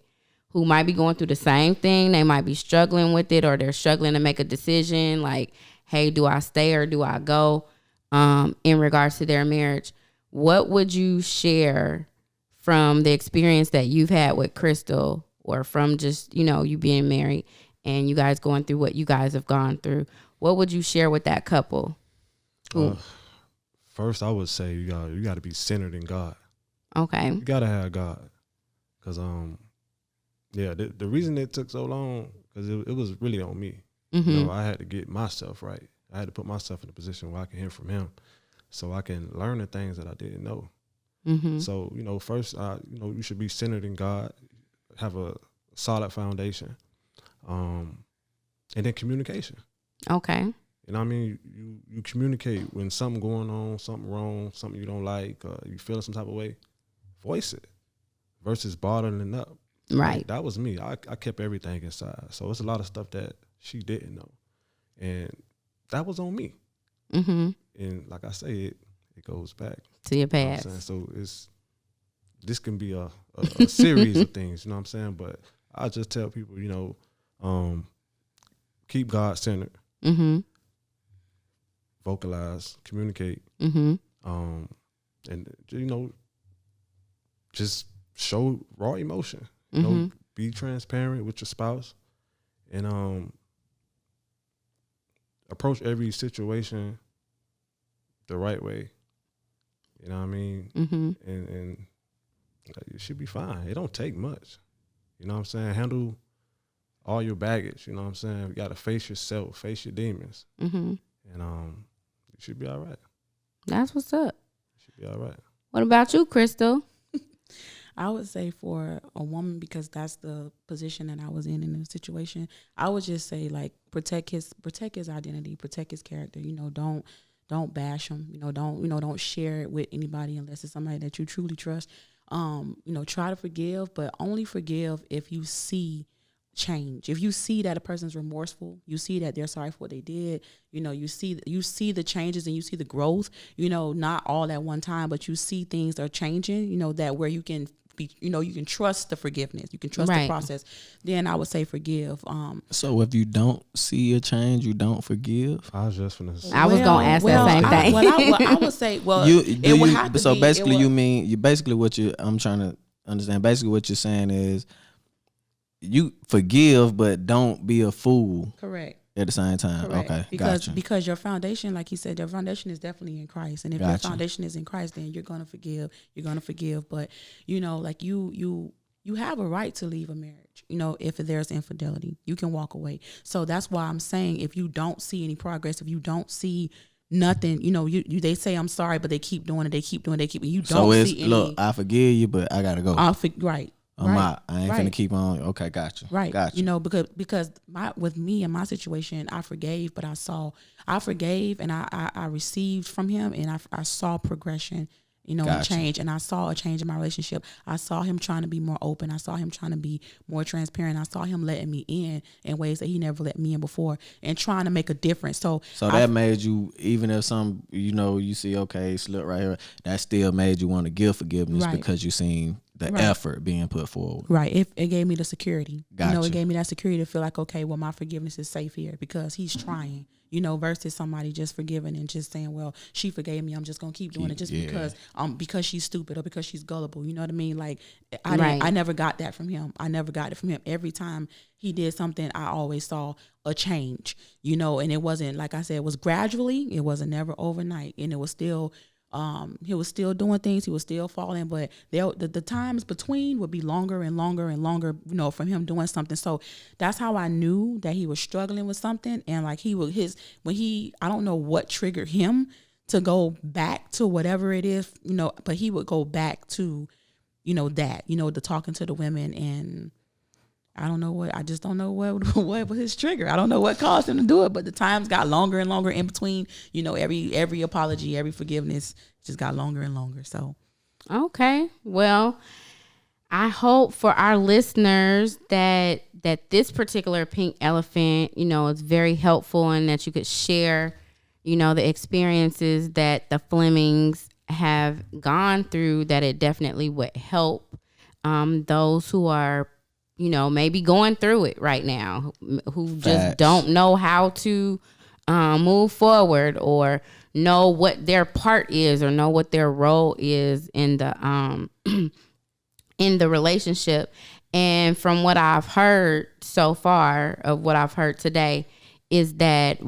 who might be going through the same thing? They might be struggling with it, or they're struggling to make a decision like, hey, do I stay or do I go, in regards to their marriage? What would you share from the experience that you've had with Crystal, or from just, you know, you being married and you guys going through what you guys have gone through? What would you share with that couple? First, I would say you got to be centered in God. Okay. You got to have God, because the reason it took so long, because it was really on me. Mm-hmm. You know, I had to get myself right. I had to put myself in a position where I can hear from Him, so I can learn the things that I didn't know. Mm-hmm. So, you know, first, you know, you should be centered in God, have a solid foundation, and then communication. Okay. You know what I mean? You communicate when something going on, something wrong, something you don't like, you feeling some type of way, voice it versus bottling it up. Right. Like, that was me. I kept everything inside. So it's a lot of stuff that she didn't know. And that was on me. Mm-hmm. And like I say, it goes back To your You know past. what I'm saying? So this can be a series of things, you know what I'm saying? But I just tell people, you know, keep God centered, Mm-hmm. vocalize, communicate, Mm-hmm. and you know, just show raw emotion. You Mm-hmm. know, be transparent with your spouse, and approach every situation the right way. You know what I mean? Mm-hmm. And it should be fine. It don't take much. You know what I'm saying? Handle all your baggage. You know what I'm saying? You got to face yourself, face your demons, Mm-hmm. and you should be all right. That's what's up. You should be all right. What about you, Crystal? I would say for a woman, because that's the position that I was in the situation, I would just say, like, protect his identity, protect his character. You know, don't bash him. You know, don't share it with anybody unless it's somebody that you truly trust. You know, try to forgive, but only forgive if you see change. If you see that a person's remorseful, you see that they're sorry for what they did. You know, you see the changes and you see the growth. You know, not all at one time, but you see things are changing. You know, that where you can be, you know, you can trust the forgiveness. You can trust the process. Then I would say forgive. So if you don't see a change, you don't forgive? I was just finna say. I was gonna ask that same thing. I would say, it would have to so be, basically I'm trying to understand. Basically what you're saying is you forgive, but don't be a fool. Correct. At the same time. Correct. Okay. Because your foundation, like he said, your foundation is definitely in Christ. And if your foundation is in Christ, then you're gonna forgive. You're gonna forgive. But you know, like you have a right to leave a marriage. You know, if there's infidelity, you can walk away. So that's why I'm saying, if you don't see any progress, if you don't see nothing, you they say I'm sorry, but they keep doing it, you don't So it's see any. look, I forgive you, but I gotta go. Right. I'm right, out. I ain't finna keep on. Okay, gotcha. Right. Gotcha. Because with me and my situation, I forgave, but I forgave and I received from him, and I saw progression, and change, and I saw a change in my relationship. I saw him trying to be more open. I saw him trying to be more transparent. I saw him letting me in ways that he never let me in before, and trying to make a difference. So that made you, even if some, you see, okay, slip right here, that still made you want to give forgiveness because you seen the effort being put forward. Right. It gave me the security. Gotcha. It gave me that security to feel like, okay, well, my forgiveness is safe here because he's trying, versus somebody just forgiving and just saying, well, she forgave me, I'm just going to keep doing it just because she's stupid or because she's gullible. You know what I mean? Like, I never got that from him. I never got it from him. Every time he did something, I always saw a change, and it wasn't, like I said, it was gradually, it wasn't never overnight, and it was still, he was still doing things, he was still falling, but the times between would be longer and longer and longer, from him doing something. So that's how I knew that he was struggling with something. And like I don't know what triggered him to go back to whatever it is, but he would go back to, the talking to the women, and I just don't know what was his trigger. I don't know what caused him to do it, but the times got longer and longer in between, every apology, every forgiveness just got longer and longer. So. Okay. Well, I hope for our listeners that this particular pink elephant, is very helpful, and that you could share, the experiences that the Flemings have gone through, that it definitely would help those who are maybe going through it right now, who just don't know how to move forward, or know what their part is, or know what their role is in the in the relationship. And from what I've heard so far, of what I've heard today, is that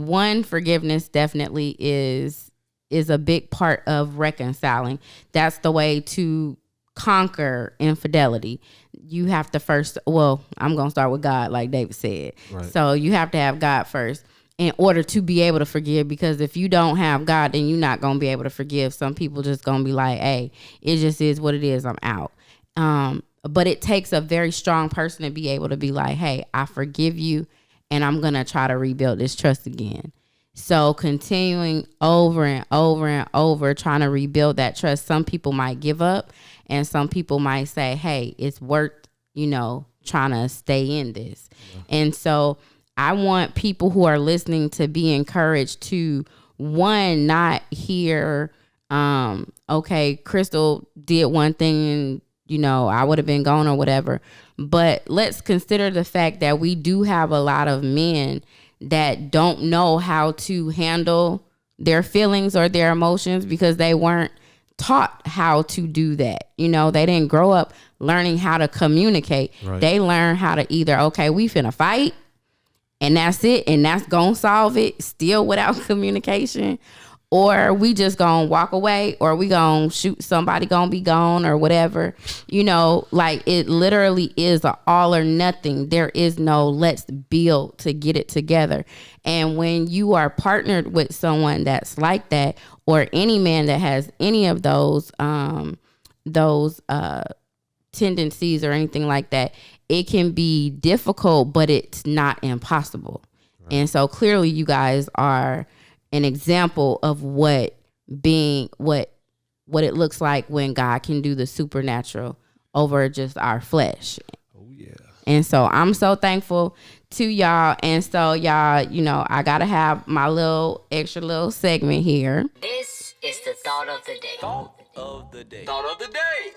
forgiveness definitely is a big part of reconciling. That's the way to conquer infidelity. You have to first, I'm going to start with God, like David said. Right. So you have to have God first in order to be able to forgive, because if you don't have God, then you're not going to be able to forgive. Some people just going to be like, hey, it just is what it is, I'm out. But it takes a very strong person to be able to be like, hey, I forgive you, and I'm going to try to rebuild this trust again. So continuing over and over and over, trying to rebuild that trust. Some people might give up, and some people might say, hey, it's worth, trying to stay in this. Yeah. And so I want people who are listening to be encouraged to, one, not hear, okay, Crystal did one thing and, I would have been gone or whatever. But let's consider the fact that we do have a lot of men that don't know how to handle their feelings or their emotions because they weren't taught how to do that. They didn't grow up learning how to communicate. Right. They learn how to either, okay, we finna fight and that's it, and that's gonna solve it still without communication, or we just gonna walk away, or we gonna shoot somebody, gonna be gone or whatever. Like it literally is a all or nothing. There is no let's build to get it together. And when you are partnered with someone that's like that, or any man that has any of those tendencies or anything like that, it can be difficult, but it's not impossible. Right. And so clearly you guys are an example of what it looks like when God can do the supernatural over just our flesh. Oh yeah. And so I'm so thankful to y'all. And so y'all, I gotta have my little extra little segment here. This is the thought of the day. Thought of the day. Thought of the day.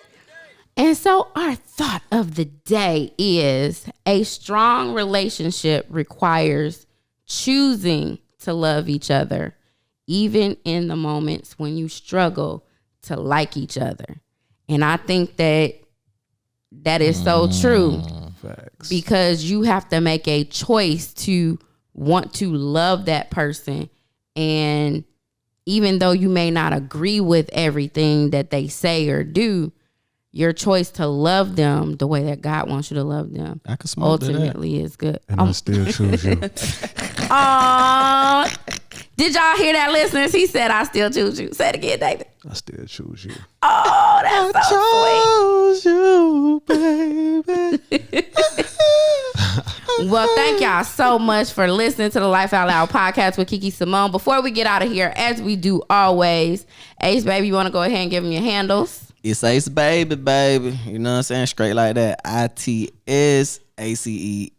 And so our thought of the day is, a strong relationship requires choosing to love each other, even in the moments when you struggle to like each other. And I think that is so true. Facts. Because you have to make a choice to want to love that person. And even though you may not agree with everything that they say or do, your choice to love them the way that God wants you to love them I can ultimately is good. And I still choose you. Aww. Did y'all hear that, listeners? He said, I still choose you. Say it again, David. I still choose you. Oh, that's so Chose you, baby. sweet. Well, thank y'all so much for listening to the Life Out Loud podcast with Kiki Simone. Before we get out of here, as we do always, Ace Baby, you want to go ahead and give them your handles? It's Ace Baby, baby. You know what I'm saying? Straight like that. ITSACEBABYBABY.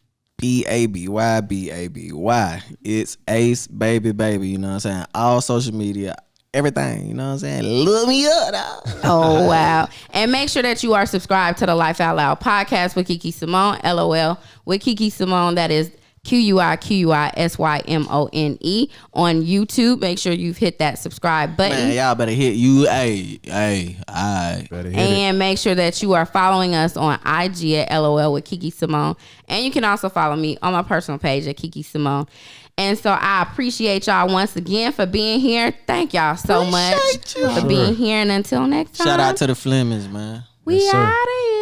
It's Ace Baby, baby. You know what I'm saying? All social media, everything. You know what I'm saying? Look me up, dog. Oh, wow. And make sure that you are subscribed to the Life Out Loud podcast with Kiki Simone, LOL, with Kiki Simone. That is QUIQUISYMONE on YouTube. Make sure you've hit that subscribe button. Man, y'all better hit you. Hey. Better hit And make sure that you are following us on IG at LOL with Kiki Simone. And you can also follow me on my personal page at Kiki Simone. And so I appreciate y'all once again for being here. Thank y'all so much for being here. And until next time. Shout out to the Flemings, man. We Yes, sir. out of here.